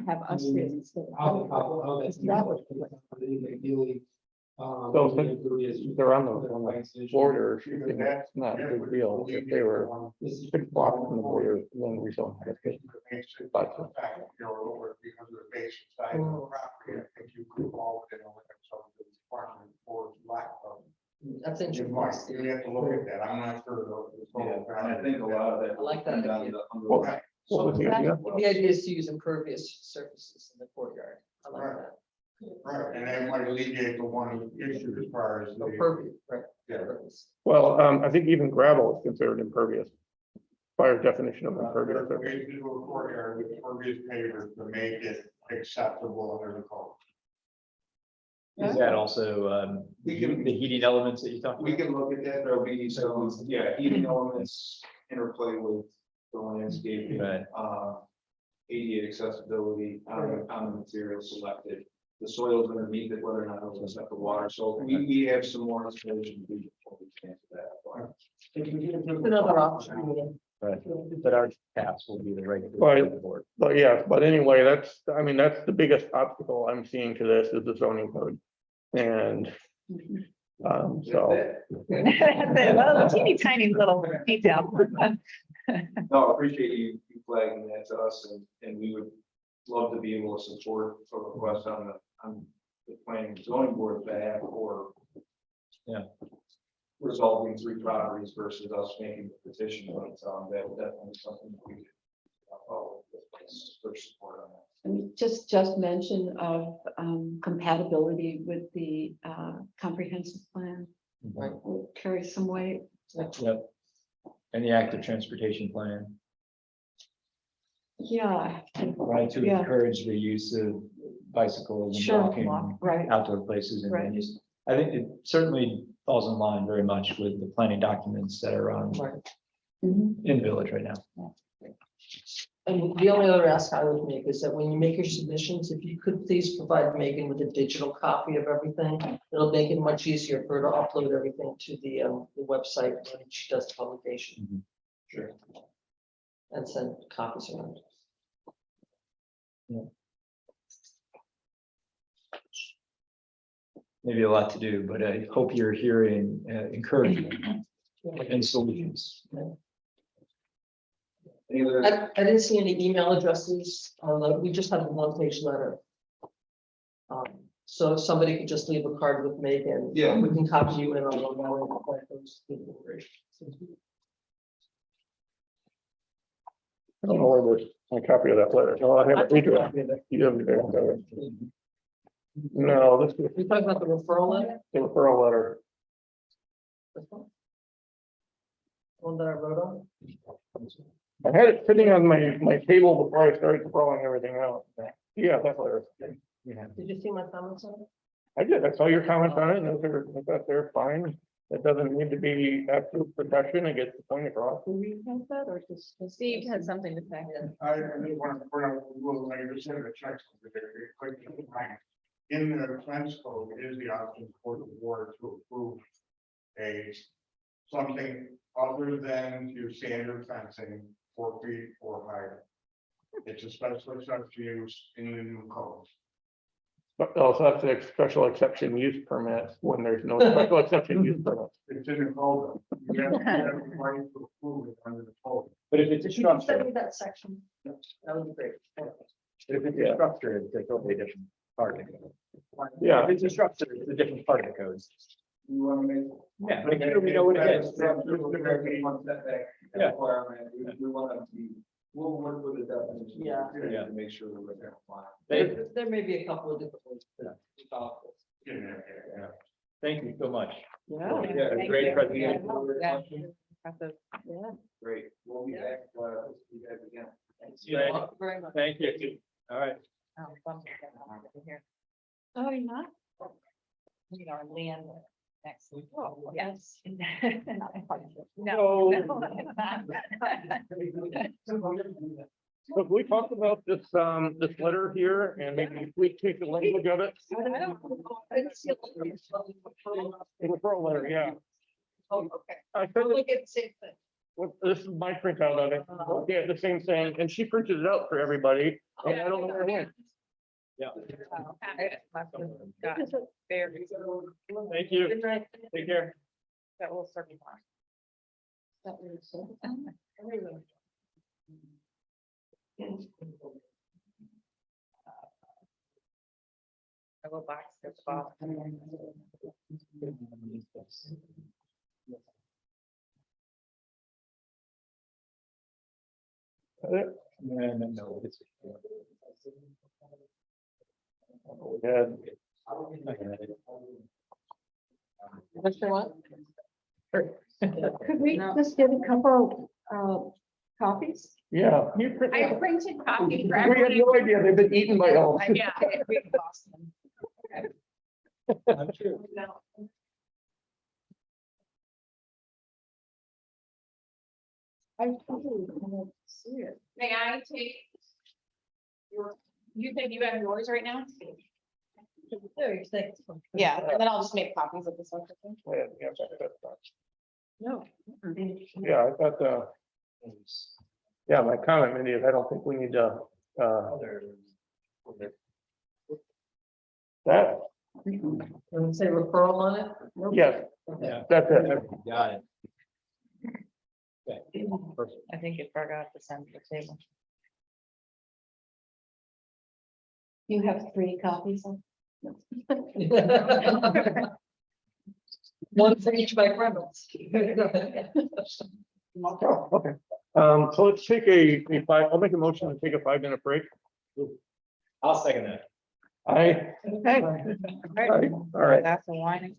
have us here instead of- how that's. That would be Ideally. So they're on the border, it's not a big deal if they were 6 blocks from the border, then we don't have to. But Because of the base side of the property, I think you could fall within a limit of the requirement for lack of. That's You interesting. have to look at that, I'm not sure though. And I think a lot of that. I like that comes down idea. to the Well, underlying- what was the idea? The idea is to use impervious surfaces in the courtyard. I like that. Right, and that might alleviate the one issue as far as. the- Impervious, right. Yeah. Impervious. Well, I think even gravel is considered impervious. fire definition of There's impervious. a way to do a courtyard with impervious pavers to make it acceptable under the code. Is that also, We can- the heating elements that you talked We about? can look at that, there'll be some, yeah, heating elements, interplay with the landscaping. Right. ADA accessibility on the material selected, the soils underneath it, whether or not it'll accept the water, so we have some more information. Before we can answer that. Another option. Right, but our task will be the right. Right. But yeah, but anyway, that's, I mean, that's the biggest obstacle I'm seeing to this is the zoning code. And so, Well, teeny tiny little detail. No, I appreciate you flagging that to us, and we would love to be able to support a request on the planning and zoning board behalf or. Yeah. Resolving 3 properties versus us making the petition, but that would definitely something that we could follow for support on that. And just mention of compatibility with the comprehensive plan Right. will carry some weight. Yep. And the active transportation plan, Yeah, right, to Yeah. encourage the use of bicycles and sure, walking. right. Outdoor places and Right. venues. I think it certainly falls in line very much with the planning documents that are on Mhm. in the village right now. And the only other ask I would make is that when you make your submissions, if you could please provide Megan with a digital copy of everything. It'll make it much easier for her to upload everything to the website when she does the publication. Sure. And send copies around. Maybe a lot to do, but I hope you're hearing encouragement and solutions. Any other? I didn't see any email addresses on the, we just had a 1-page letter. So if somebody could just leave a card with Megan. Yeah. We can copy you in on I don't know where there's a copy of that letter. No, I have a redraft. You have it there. No, this is We talking about the referral letter? the referral letter. This one? One that I wrote on? I had it sitting on my table before I started throwing everything out. Yeah, that letter. Did you see my comments on it? I did. I saw your comments on it and those are, I thought they're fine. It doesn't need to be absolute perfection. It gets the point across. Steve has something to say. I just want to point out, like you said, the checks. In the fence code is the option for the board to approve something other than your standard fencing 4 feet or higher. It's a special exception use in the new code. But also that's a special exception use permit when there's no special exception use permit. It's in the code. You have the right to approve it under the code. But if it's a If you can send structure, me that section, that would be great. if it's a structure, it's a totally different part of the code. Yeah. If it's a structure, it's a different part of the code. You want to make? Yeah, make sure we know what it is. Yeah. Yeah. Requirement, we want to be, we'll work with the definition. Yeah. Yeah. To make sure that we're going to apply. There may be a couple of different ways to resolve this. Yeah. Thank you so much. Yeah. Yeah, Thank great you. presentation. Yeah. Impressive. Yeah. Great, we'll be back, see you guys again. Thank you very much. Thank you. All right. Oh, bump it down over here. Oh, you're not? You know, land next week. Oh, yes. So- No. So we talked about this, this letter here and maybe we take the language of it. I didn't see a letter. The referral letter, yeah. Oh, okay. I said, We'll look at the same thing. well, this is my printout of it. Yeah, the same thing. And she printed it out for everybody. And I don't know where it went. Yeah. Oh, it must have gotten buried. Thank you. Good night. Take care. That will circle back. That was so- A little box at the bottom. No, it's. Yeah. Mr. What? Could we just get a couple copies? Yeah. you print- I printed copy for We had everybody. no idea, they've been eaten by elves. Yeah, we lost them. I'm sure. No. I totally don't see it. May I take your, you think you have yours right now? There, you think. Yeah, and then I'll just make copies of this one. Yeah, yeah, that's fine. No. Yeah, I thought, yeah, my comment, Mindy, is I don't think we need to, that, And say referral on it? Nope. yes, Okay. that's it. Got it. Okay, perfect. I think you forgot to send the table. You have 3 copies of? One for each by Reynolds. Oh, okay, so let's take I'll make a motion to take a 5-minute break. I'll second that. Okay. All right. That's a whining.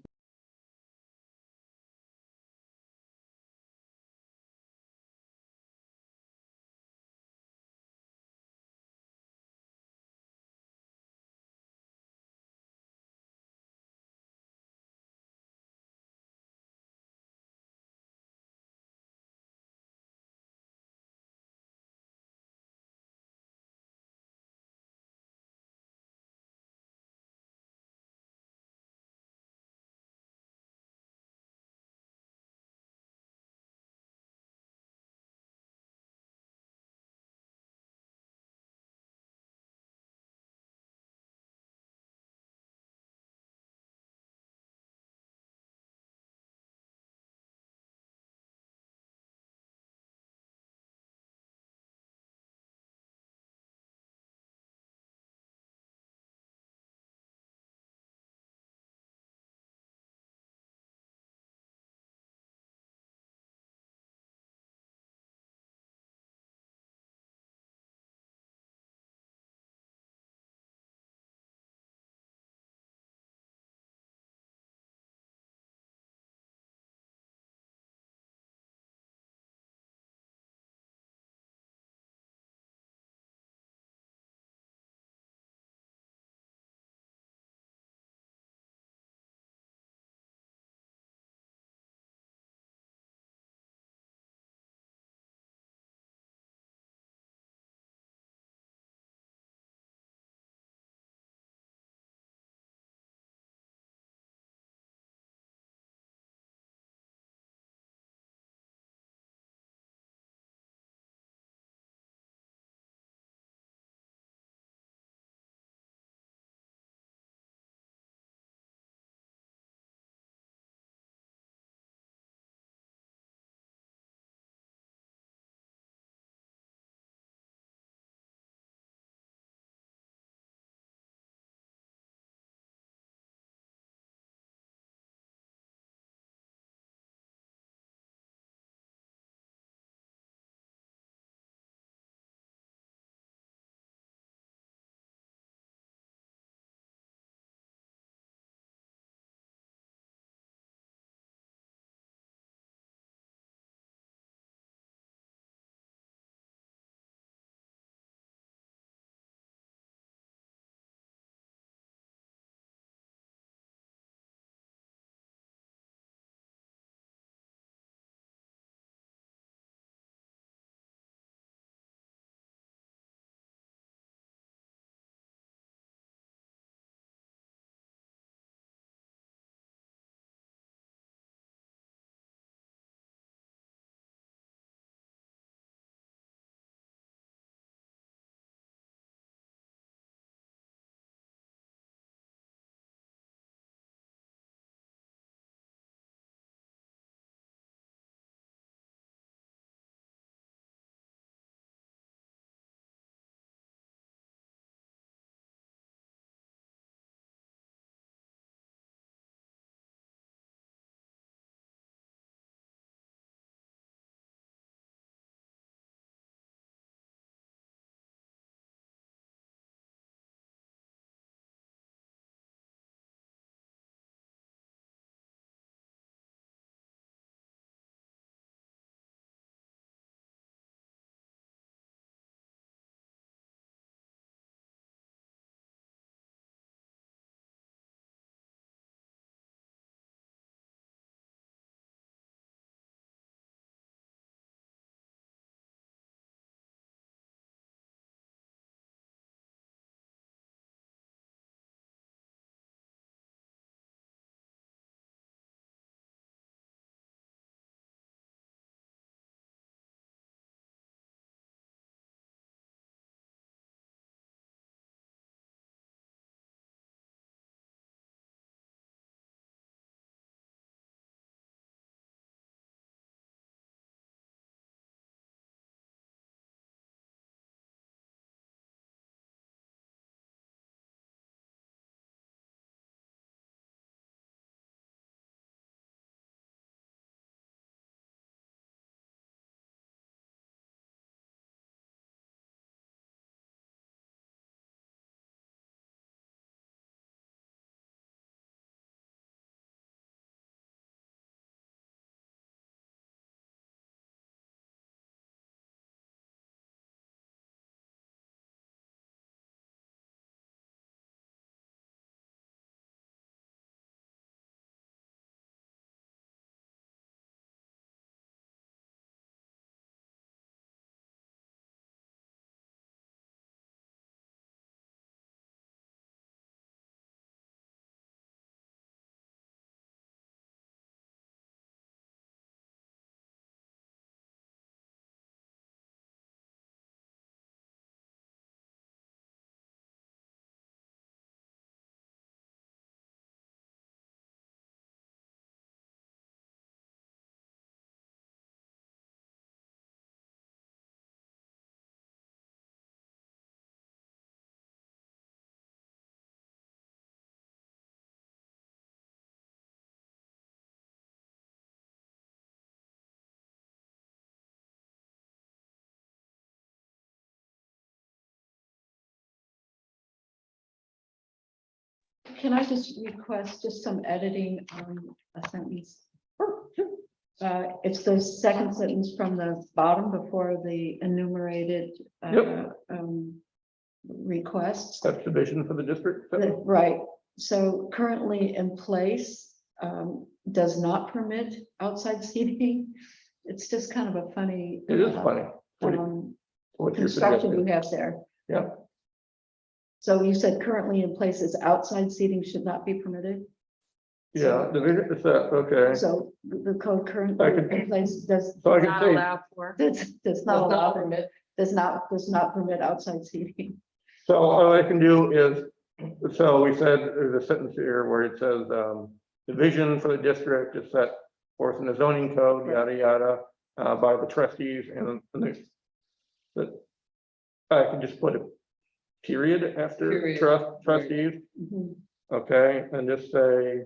can I just request just some editing on a sentence? It's the second sentence from the bottom before the enumerated Yep. requests. That's the vision for the district. Right, so currently in place does not permit outside seating. It's just kind of a funny. It is funny. What you're Construction you suggesting. have there. Yeah. So you said currently in place is outside seating should not be permitted? Yeah, the vision is that, okay. So the code I currently could- in place does So I can Not say, allowed for. does not allow permit, does not permit outside seating. so all I can do is, so we said there's a sentence here where it says, the vision for the district is set forth in the zoning code, yada, yada, by the trustees and the. I can just put a period after Period. trustees, Mhm. okay, and just say,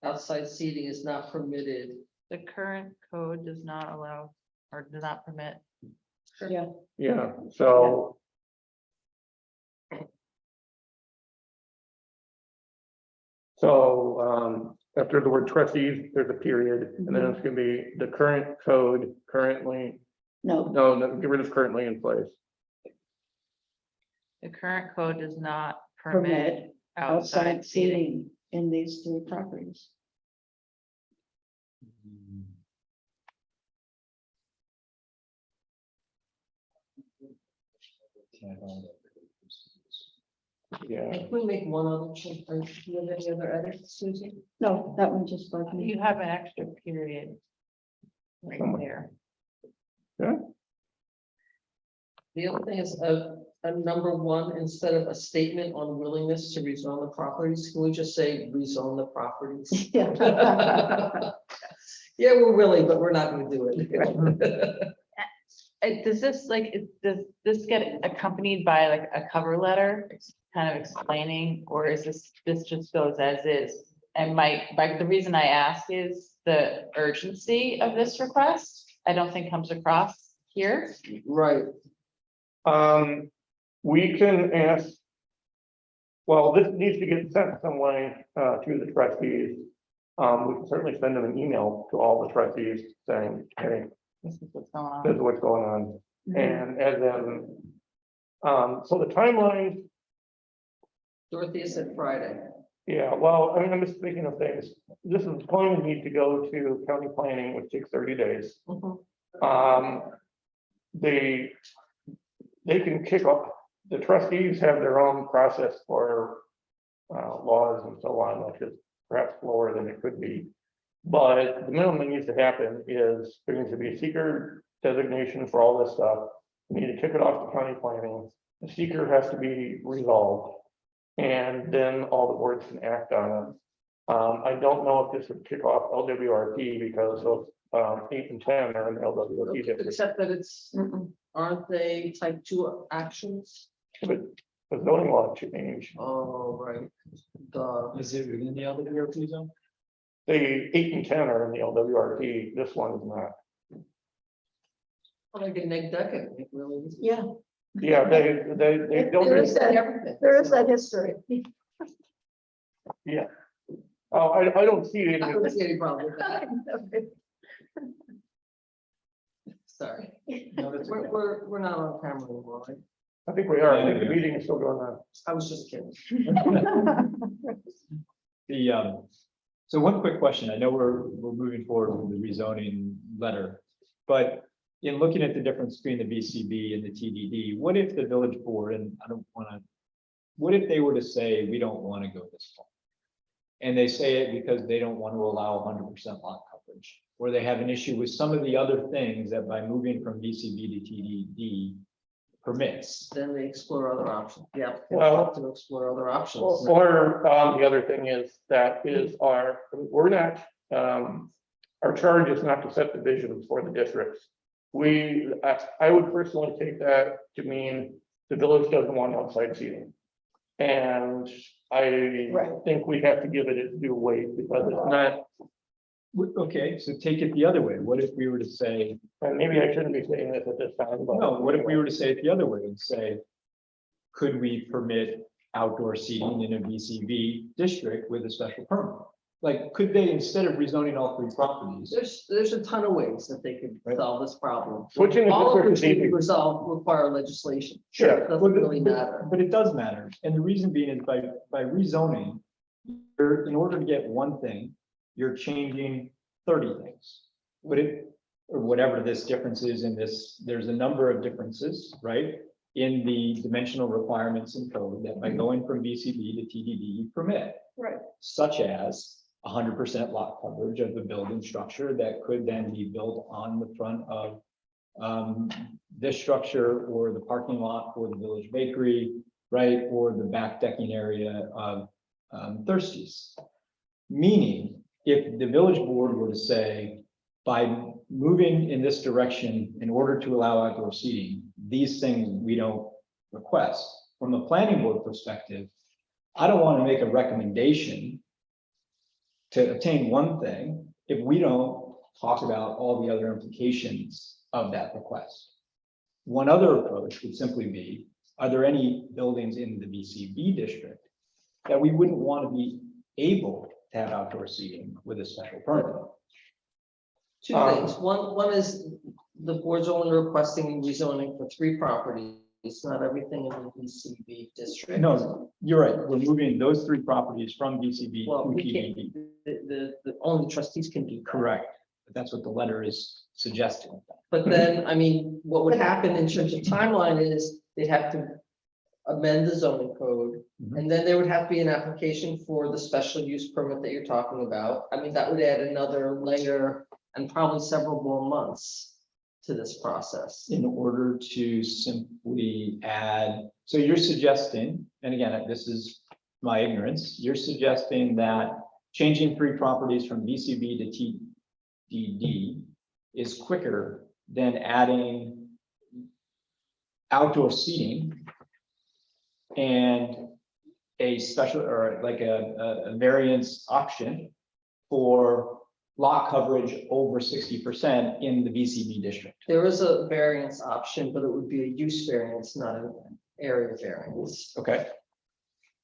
Outside seating is not permitted. The current code does not allow or does not permit. Yeah, yeah, so. So, after the word trustees, there's a period, and then it's gonna be the current code currently, no, no, get rid of currently in place. The current code does not permit permit outside seating in these three properties. Yeah, Can we make one other change? Do you have any other edits, Susie? No, that one just bugged me. You have an extra period. Right Somewhere. there. The other thing is a number one, instead of a statement on willingness to rezone the properties, can we just say rezone the properties? Yeah. Yeah, we're willing, but we're not gonna do it. Does this does this get accompanied by like a cover letter kind of explaining, or is this just goes as is? And the reason I ask is the urgency of this request, I don't think comes across here. Right, we can ask. Well, this needs to get sent some way, to the trustees. We can certainly send them an email to all the trustees saying, hey, This is what's going this on. is what's going on. Mhm. And then, so the timeline, Dorothea said Friday. yeah, well, I mean, I'm just thinking of things. This is going to need to go to county planning, which takes 30 days. They can kick off, the trustees have their own process for laws and so on, which is perhaps lower than it could be. But the minimum that needs to happen is there needs to be a seeker designation for all this stuff. We need to kick it off to county planning. The seeker has to be resolved. And then all the boards can act on it. I don't know if this would kick off LWRP because those 8 and 10 are in the LWRP district. Except that it's, Mm-mm. aren't they type 2 actions? But the zoning law change. Oh, right. Duh. Is it within the LWRP zone? The 8 and 10 are in the LWRP. This one is not. Well, they can neg deck it, it really is. Yeah, Yeah, they don't. There is that, Everything. there is that history. Yeah. Oh, I don't see it. I don't see any problem with that. Sorry. We're not on camera anymore, right? I think we are. I think the meeting is still going on. I was just kidding. So one quick question, I know we're moving forward with the rezoning letter, but in looking at the difference between the VCB and the TDD, what if the village board, and I don't want to, what if they were to say, we don't want to go this far? And they say it because they don't want to allow 100% lot coverage, or they have an issue with some of the other things that by moving from VCB to TDD permits. Then they explore other options. Yeah. Well- To explore other options. Or the other thing is that is we're not, our charge is not to set the vision for the districts. I would personally take that to mean the village doesn't want outside seating. And I Right. think we have to give it its due weight because it's not, Okay, so take it the other way. What if we were to say, and maybe I shouldn't be saying this at this time, but. no, what if we were to say it the other way and say, could we permit outdoor seating in a VCB district with a special permit? Like, could they, instead of rezoning all three properties? There's a ton of ways that they could Right. solve this problem. Switching the All of district which is would easy. require legislation. Sure. It doesn't really matter. But it does matter, and the reason being is by rezoning, in order to get one thing, you're changing 30 things. But or whatever this difference is in this, there's a number of differences, right? In the dimensional requirements in code that by going from VCB to TDD, you permit. Right. Such as 100% lot coverage of the building structure that could then be built on the front of this structure or the parking lot for the village bakery, right? Or the back decking area of Thirsties. Meaning, if the village board were to say, by moving in this direction in order to allow outdoor seating, these things we don't request. From a planning board perspective, I don't want to make a recommendation to obtain one thing if we don't talk about all the other implications of that request. One other approach would simply be, are there any buildings in the VCB district that we wouldn't want to be able to have outdoor seating with a special permit? Two things. One is the board's only requesting rezoning for 3 properties. It's not everything in the VCB district. No, you're right. We're moving those 3 properties from VCB Well, to we can't, TDD. the only trustees can do that. Correct. But that's what the letter is suggesting. But then, I mean, what would happen in terms of timeline is they'd have to amend the zoning code. Mhm. And then there would have to be an application for the special use permit that you're talking about. I mean, that would add another layer and probably several more months to this process. In order to simply add, so you're suggesting, and again, this is my ignorance, you're suggesting that changing 3 properties from VCB to TDD is quicker than adding outdoor seating and a special or like a variance option for lot coverage over 60% in the VCB district. There is a variance option, but it would be a use variance, not an area variance. Okay.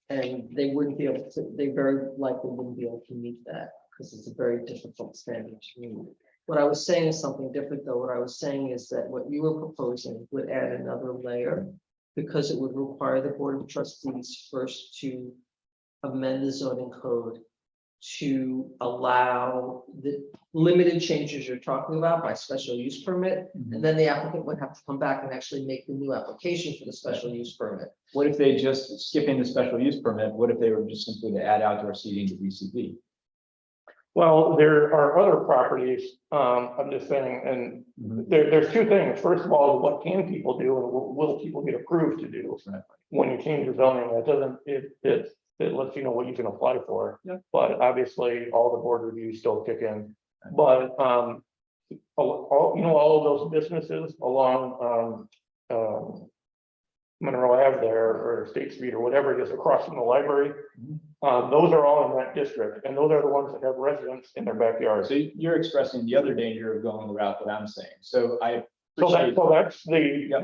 And they wouldn't be able to, they very likely wouldn't be able to meet that because it's a very difficult standard to meet. What I was saying is something different though. What I was saying is that what you were proposing would add another layer because it would require the Board of Trustees first to amend the zoning code to allow the limited changes you're talking about by special use permit. And then the applicant would have to come back and actually make the new application for the special use permit. What if they just skipping the special use permit? What if they were just simply to add outdoor seating to VCB? Well, there are other properties, I'm just saying, and there's 2 things. First of all, what can people do and will people get approved to do? Right. When you change the zoning, that doesn't, it lets you know what you can apply for. Yeah. But obviously, all the board reviews still kick in. But, all of those businesses along, Monroe Ave there, or State Street, or whatever, just across from the library. Those are all in that district, and those are the ones that have residents in their backyard. So you're expressing the other danger of going the route that I'm saying. So I So appreciate.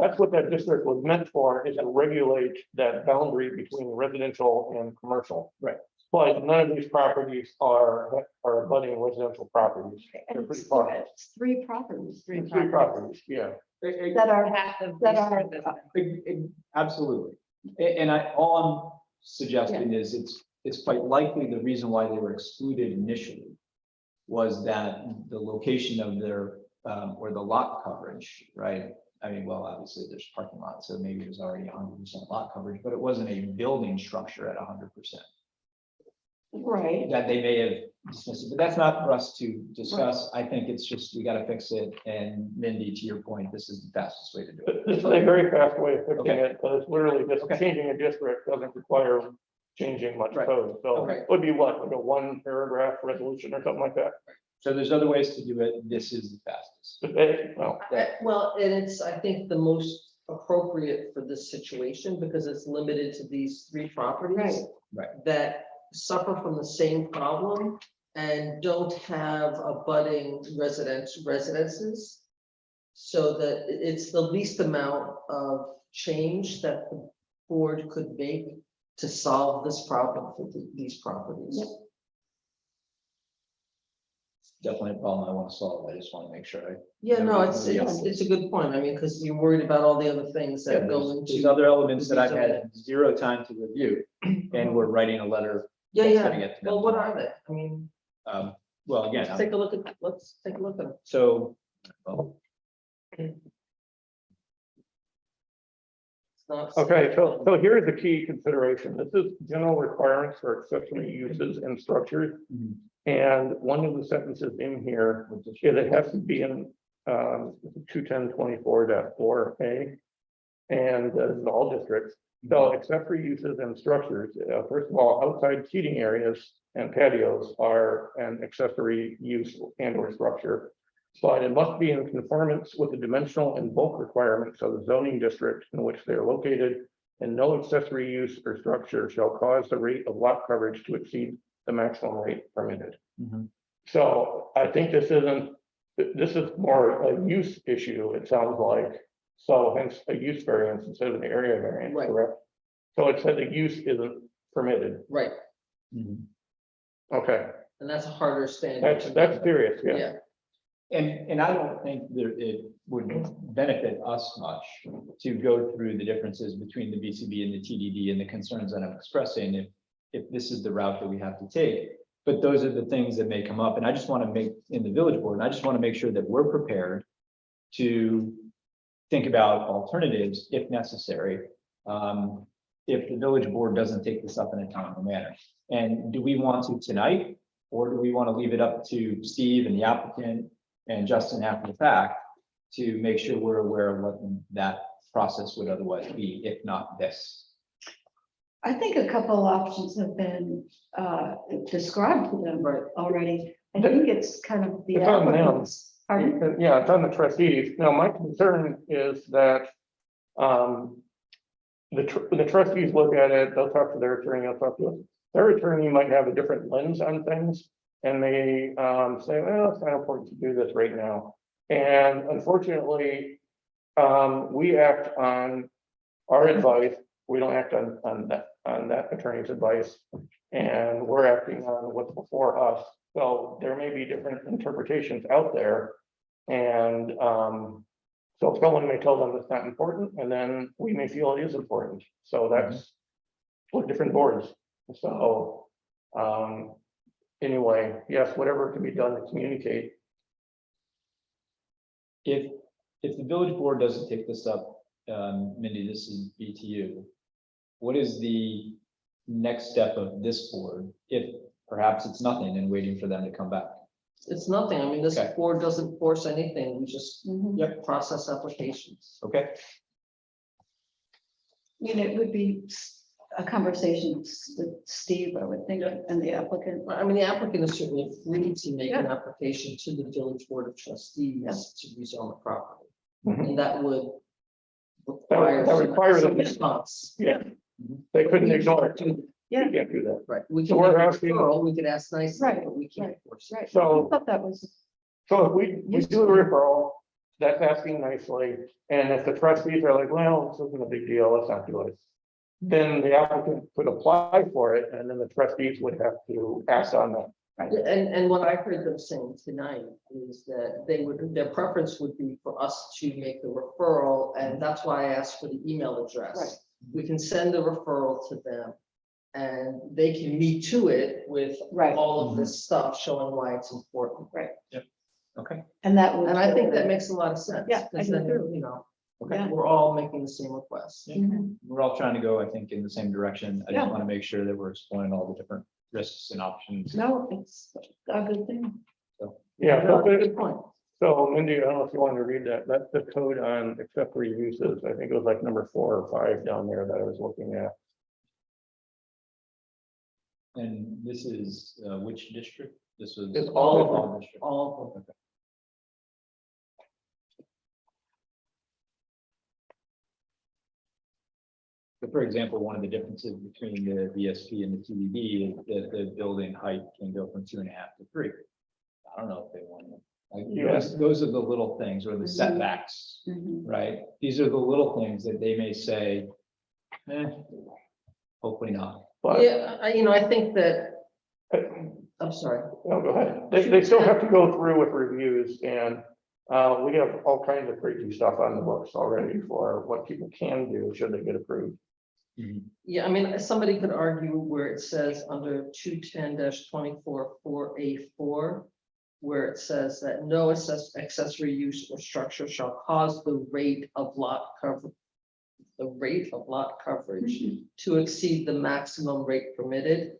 that's what that district was meant for, is to regulate that boundary between residential and commercial. Right. But none of these properties are abutting residential properties. They're pretty far. It's 3 properties. 3 properties, yeah. That are, Half of that are, Absolutely. And all I'm suggesting is it's quite likely the reason why they were excluded initially was that the location of their, or the lot coverage, right? I mean, well, obviously there's parking lots, so maybe it was already 100% lot coverage, but it wasn't a building structure at 100%. right. That they may have dismissed it, but that's not for us to discuss. I think it's just, we gotta fix it. And Mindy, to your point, this is the fastest way to do it. This is a very fast way of fixing Okay. it, but it's literally just Okay. changing a district doesn't require changing much Right. code. So Okay. it would be what, like a 1 paragraph resolution or something like that? So there's other ways to do it. This is the fastest. Well, Well, and it's, I think, the most appropriate for this situation because it's limited to these 3 properties. Right. That suffer from the same problem and don't have abutting residences. So that it's the least amount of change that the board could make to solve this problem for these properties. Yep. Definitely a problem I want to solve. I just want to make sure I. Yeah, no, it's, Yeah. it's a good point. I mean, because you're worried about all the other things Yeah, that go there's into. other elements that I've had zero time to review, and we're writing a letter. Yeah, that's yeah. gonna get to them Well, what tomorrow. are they? I mean, Well, again, let's take a look at them. so, well, It's not. Okay, so here's the key consideration. This is general requirements for accessory uses and structures. Mhm. And one of the sentences in here is it has to be in 21024-4A. And this is all districts. So accessory uses and structures, first of all, outside seating areas and patios are an accessory use and or structure. But it must be in conformance with the dimensional and bulk requirements of the zoning district in which they are located. And no accessory use or structure shall cause the rate of lot coverage to exceed the maximum rate permitted. Mhm. So I think this is more a use issue, it sounds like. So hence a use variance instead of an area variance, Right. correct? So it said the use isn't permitted. Right, Mhm. Okay, and that's a harder standard. that's serious, yeah. Yeah, And I don't think that it would benefit us much to go through the differences between the BCB and the TDD and the concerns that I'm expressing if this is the route that we have to take. But those are the things that may come up, and I just want to make in the village board, and I just want to make sure that we're prepared to think about alternatives if necessary. If the village board doesn't take this up in a timely manner. And do we want to tonight, or do we want to leave it up to Steve and the applicant and Justin after the fact to make sure we're aware of what that process would otherwise be, if not this? I think a couple of options have been described to them already. I think it's kind of the It's on them. applicants. Pardon? Yeah, it's on the trustees. Now, my concern is that the trustees look at it, they'll talk to their attorney, they'll talk to us. Their attorney might have a different lens on things, and they say, well, it's not important to do this right now. And unfortunately, we act on our advice. We don't act on that attorney's advice, and we're acting on what's before us. So there may be different interpretations out there, and so someone may tell them it's not important, and then we may feel it is important. So that's for different boards. So anyway, yes, whatever can be done to communicate. If the village board doesn't take this up, Mindy, this is BTU. What is the next step of this board? If perhaps it's nothing and waiting for them to come back. it's nothing. I mean, this Okay. board doesn't force anything. We just Mhm. process applications. Okay. I mean, it would be a conversation with Steve, I would think, and the applicant. I mean, the applicant is certainly free to make an application to the village board of trustees to rezone the property. Mhm. And that would That requires some a response. Yeah, they couldn't ignore it. Yeah. You can't do that. Right, we So can we're make a asking- referral, we could ask nicely, Right, but we can't right, force it. Right. So- I thought that was, So if we do the referral, that's asking nicely, and if the trustees are like, well, this isn't a big deal, let's not do it. Then the applicant could apply for it, and then the trustees would have to act on that. And what I heard them saying tonight is that their preference would be for us to make the referral, and that's why I asked for the email address. Right. We can send the referral to them, and they can meet to it with right, all of this stuff showing why it's important. right. Okay. And that would. And I think that makes a lot of sense. Yeah, I because do then, too. you know, Yeah. we're all making the same request. Mhm. We're all trying to go, I think, in the same direction. I just Yeah. want to make sure that we're exploring all the different risks and options. No, it's a good thing. Yeah, No, so, Good point. so Mindy, I don't know if you want to read that, that's the code on accessory uses, I think it was like number 4 or 5 down there that I was looking at. And this is which district? This was. It's all of them. districts. All of them. So for example, one of the differences between the VSP and the TDD is that the building height can go from 2.5 to 3. I don't know if they want to. Like, those are the little things, or the setbacks, Mhm. right? These are the little things that they may say, hopefully not. But, Yeah, I think that, I'm sorry. no, go ahead. They still have to go through with reviews and we have all kinds of crazy stuff on the books already for what people can do should they get approved. Yeah, I mean, somebody could argue where it says under 210-24 4A4, where it says that no accessory use or structure shall cause the rate of lot coverage to exceed the maximum rate permitted.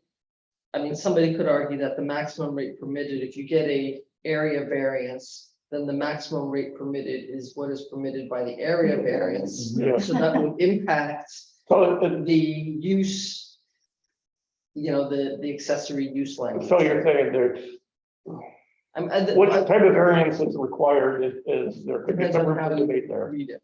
I mean, somebody could argue that the maximum rate permitted, if you get a area variance, then the maximum rate permitted is what is permitted by the area variance. Yeah. So that would impact So, the use, the accessory use language. so you're saying there's, what type of variance is required is there could be Depends some on how room you for debate there. read it.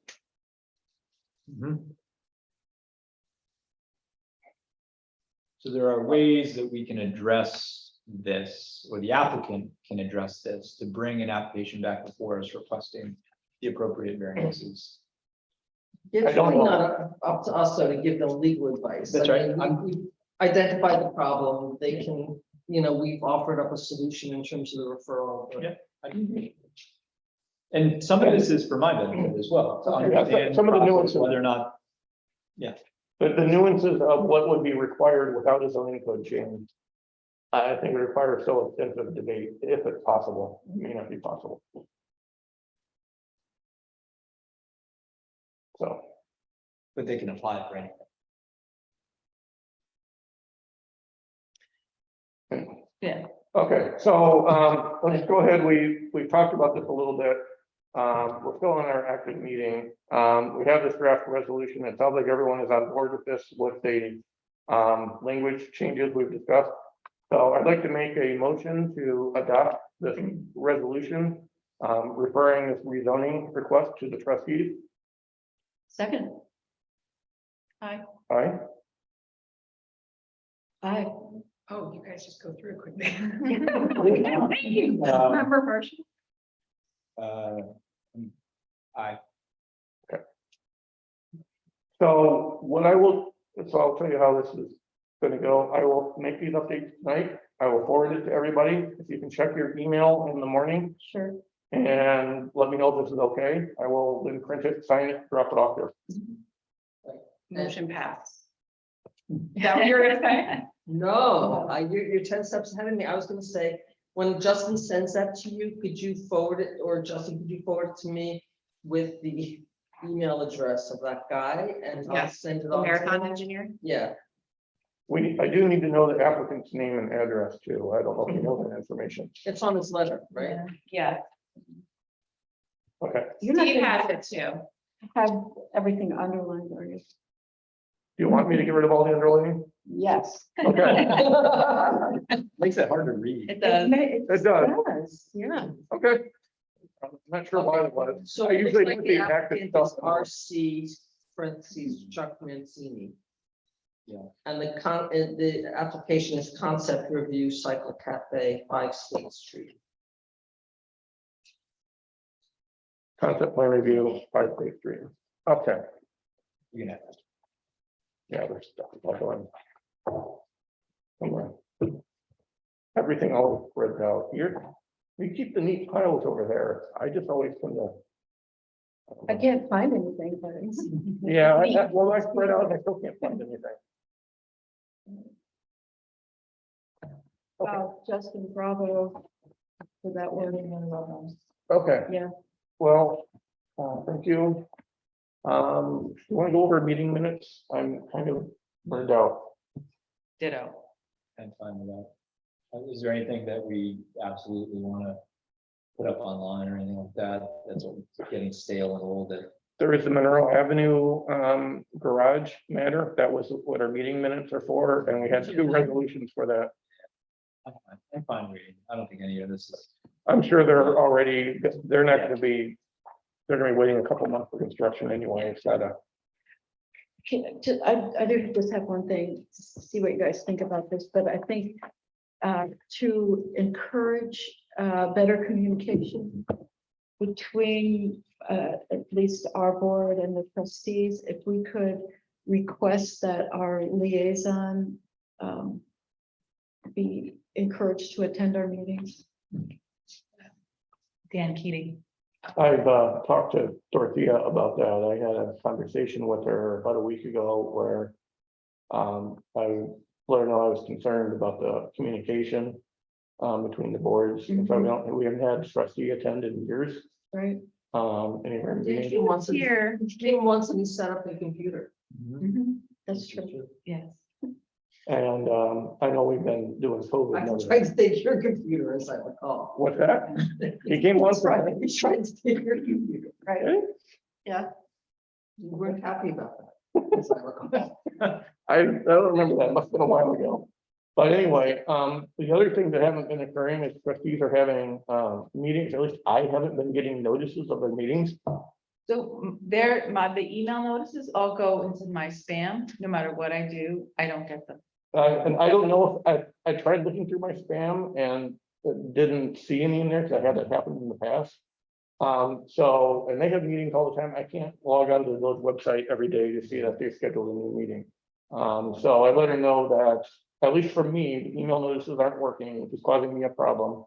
So there are ways that we can address this, or the applicant can address this, to bring an application back before us requesting the appropriate variances. It's I don't really know. not up to us though to give them legal advice. That's I mean, right. we identified the problem, they can, we've offered up a solution in terms of the referral. but- Yeah. And some of this is for my benefit as well, to Okay. understand Some of the process, nuances. whether or not, The nuances of what would be required without a zoning code change. I think require still extensive debate if it's possible, it may not be possible. So, but they can apply for anything. Yeah. okay, so let's go ahead, we talked about this a little bit. We're still in our active meeting. We have this draft resolution. It sounds like everyone is on board with this, with the language changes we've discussed. So I'd like to make a motion to adopt this resolution, referring this rezoning request to the trustees. Second. Aye. Aye. Oh, you guys just go through quickly. Member Marshall? Aye. So what I will, so I'll tell you how this is gonna go. I will make these updates tonight. I will forward it to everybody. If you can check your email in the morning Sure. and let me know if this is okay. I will then print it, sign it, drop it off there. Motion passed. Is that what you're gonna say? No, you're 10 steps ahead of me. I was gonna say, when Justin sends that to you, could you forward it, or Justin, could you forward it to me with the email address of that guy, and I'll Yes, send it The on. to marathon him? engineer? Yeah, I do need to know the applicant's name and address too. I don't know if you know that information. it's on his letter, right? Yeah, Okay, You're not Steve gonna has it too. have everything underlined, are you? do you want me to get rid of all the underlining? Yes. Okay, Makes it hard to read. It does. It does. Yeah. okay. I'm not sure why it was. So I it looks usually like put the the active applicant stuff. is RC parentheses Chuck Mancini. Yeah. And the application is Concept Review Cycle Cafe, 5 State Street. Concept plan review, 533. Okay, You can have yeah, there's stuff all going. Somewhere. Everything all spread out here. We keep the neat piles over there. I just always tend to. I can't find anything, but it's. Yeah, well, I spread out, I still can't find anything. Okay, Justin, bravo for that wording. okay. Yeah. Well, thank you. You want to go over meeting minutes? I'm kind of burned out. Ditto. and fine with that. Is there anything that we absolutely want to put up online or anything like that? That's getting stale and old that. There is the Monroe Avenue garage matter. That was what our meeting minutes are for, and we had 2 resolutions for that. I'm fine reading. I don't think any of this is. I'm sure they're not gonna be, they're gonna be waiting a couple months for construction anyway, so. I do just have one thing, see what you guys think about this, but I think to encourage better communication between at least our board and the trustees, if we could request that our liaison be encouraged to attend our meetings. Dan Keating. I've talked to Dorothea about that. I had a conversation with her about a week ago where I let her know I was concerned about the communication between the boards. And so we haven't had trustee attend in years. Right. Anywhere in He meeting. came once, Here. he came once and he set up a computer. That's true. Yes. And I know we've been doing COVID. I and tried everything. to take your computer as I recall. What's that? He came once. He tried to take your computer. Right. Eh? Yeah. You weren't happy about that, as I recall. I don't remember that, must have been a while ago. But anyway, the other thing that haven't been occurring is trustees are having meetings, at least I haven't been getting notices of their meetings. So the email notices all go into my spam, no matter what I do, I don't get them. And I don't know if I tried looking through my spam and didn't see any in there, because I had that happen in the past. So, and they have meetings all the time. I can't log on to the village website every day to see that they scheduled a new meeting. So I let her know that, at least for me, the email notices aren't working, which is causing me a problem.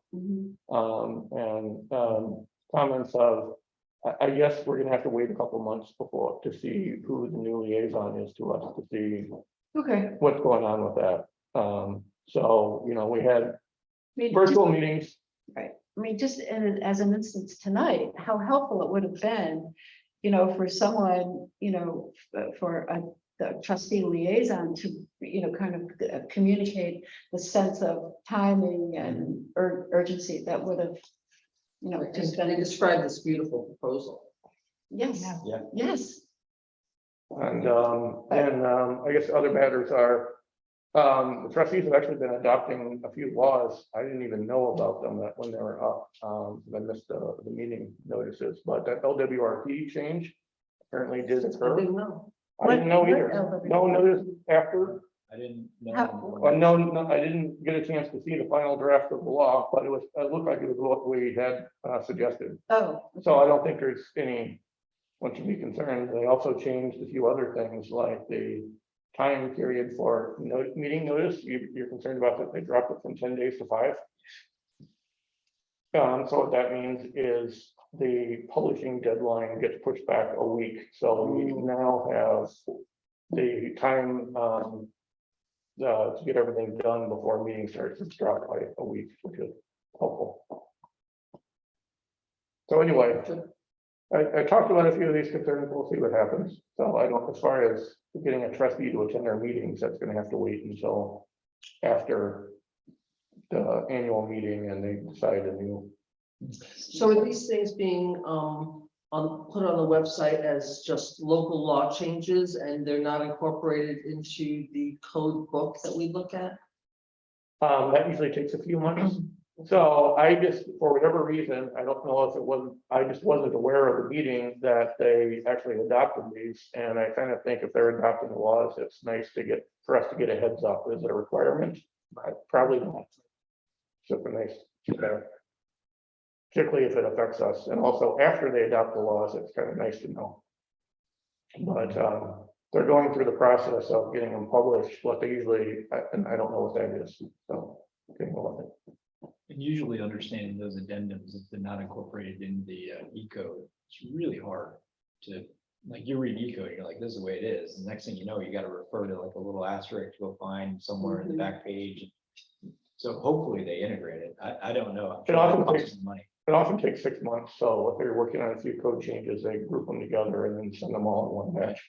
Comments of, I guess we're gonna have to wait a couple months before to see who the new liaison is to us, to see Okay. what's going on with that. So, you know, we had I mean, virtual meetings. Right, I mean, just as an instance tonight, how helpful it would have been, you know, for someone, you know, for the trustee liaison to, you know, kind of communicate the sense of timing and urgency that would have, you know, just And they been, described this beautiful proposal. yes, Yeah. yes. And I guess other matters are, the trustees have actually been adopting a few laws. I didn't even know about them that when they were up. I missed the meeting notices, but that LWRP change apparently did I occur. didn't know. I didn't know What either. LWRP? No notice after. I didn't How- know. Well, no, I didn't get a chance to see the final draft of the law, but it looked like it was what we had suggested. Oh, So I don't think there's any, one should be concerned. They also changed a few other things like the time period for meeting notice. You're concerned about that. They dropped it from 10 days to 5. So what that means is the publishing deadline gets pushed back a week. So we now have the time to get everything done before meeting starts. It's dropped by a week, which is helpful. So anyway, I talked about a few of these concerns. We'll see what happens. So I don't, as far as getting a trustee to attend our meetings, that's gonna have to wait until after the annual meeting and they decide a new. So are these things being put on the website as just local law changes and they're not incorporated into the code book that we look at? That usually takes a few months. So I just, for whatever reason, I don't know if it wasn't, I just wasn't aware of the meeting that they actually adopted these. And I kind of think if they're adopting the laws, it's nice to get, for us to get a heads up. Is it a requirement? Probably not. Super nice. Particularly if it affects us. And also after they adopt the laws, it's kind of nice to know. But they're going through the process of getting them published, what they usually, and I don't know what that is. So, okay, well, And usually understanding those addendums, if they're not incorporated in the E-code, it's really hard to, like, you read E-code, you're like, this is the way it is. And next thing you know, you got to refer to like a little asterisk to go find somewhere in the back page. So hopefully they integrate it. I don't know. It often costs takes- money. it often takes 6 months. So if they're working on a few code changes, they group them together and then send them all in one batch.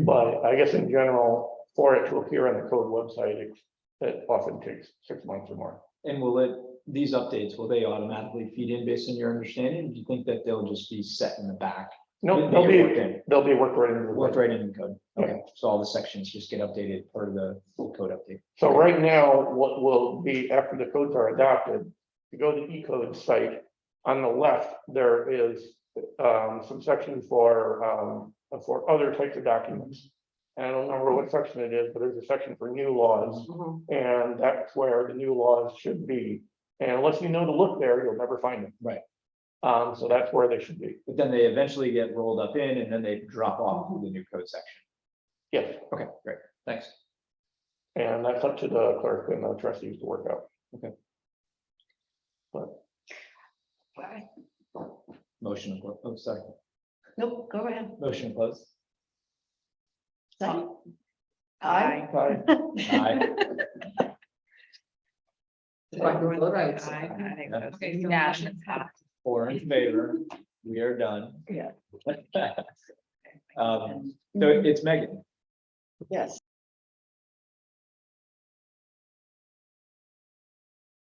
But I guess in general, for it to appear on the code website, it often takes 6 months or more. And these updates, will they automatically feed in based on your understanding? Do you think that they'll just be set in the back? No, They'll they'll be worked right into the Worked website. right in the code. Okay, so all the sections just get updated per the code update. So right now, what will be after the codes are adopted, you go to the E-code site, on the left, there is some sections for other types of documents. And I don't remember what section it is, but there's a section for new laws, and that's where the new laws should be. And unless you know to look there, you'll never find them. Right. So that's where they should be. But then they eventually get rolled up in and then they drop off to the new code section. Yes, Okay, great, thanks. and that's up to the clerk and the trustees to work out. Motion, oh, sorry, Nope, go ahead. motion closed. Second. Aye. Bye. Aye. If I could vote, I would say I aye. think that's Okay, so unanimous. Four in favor, we are done. Yeah. So it's Megan. Yes.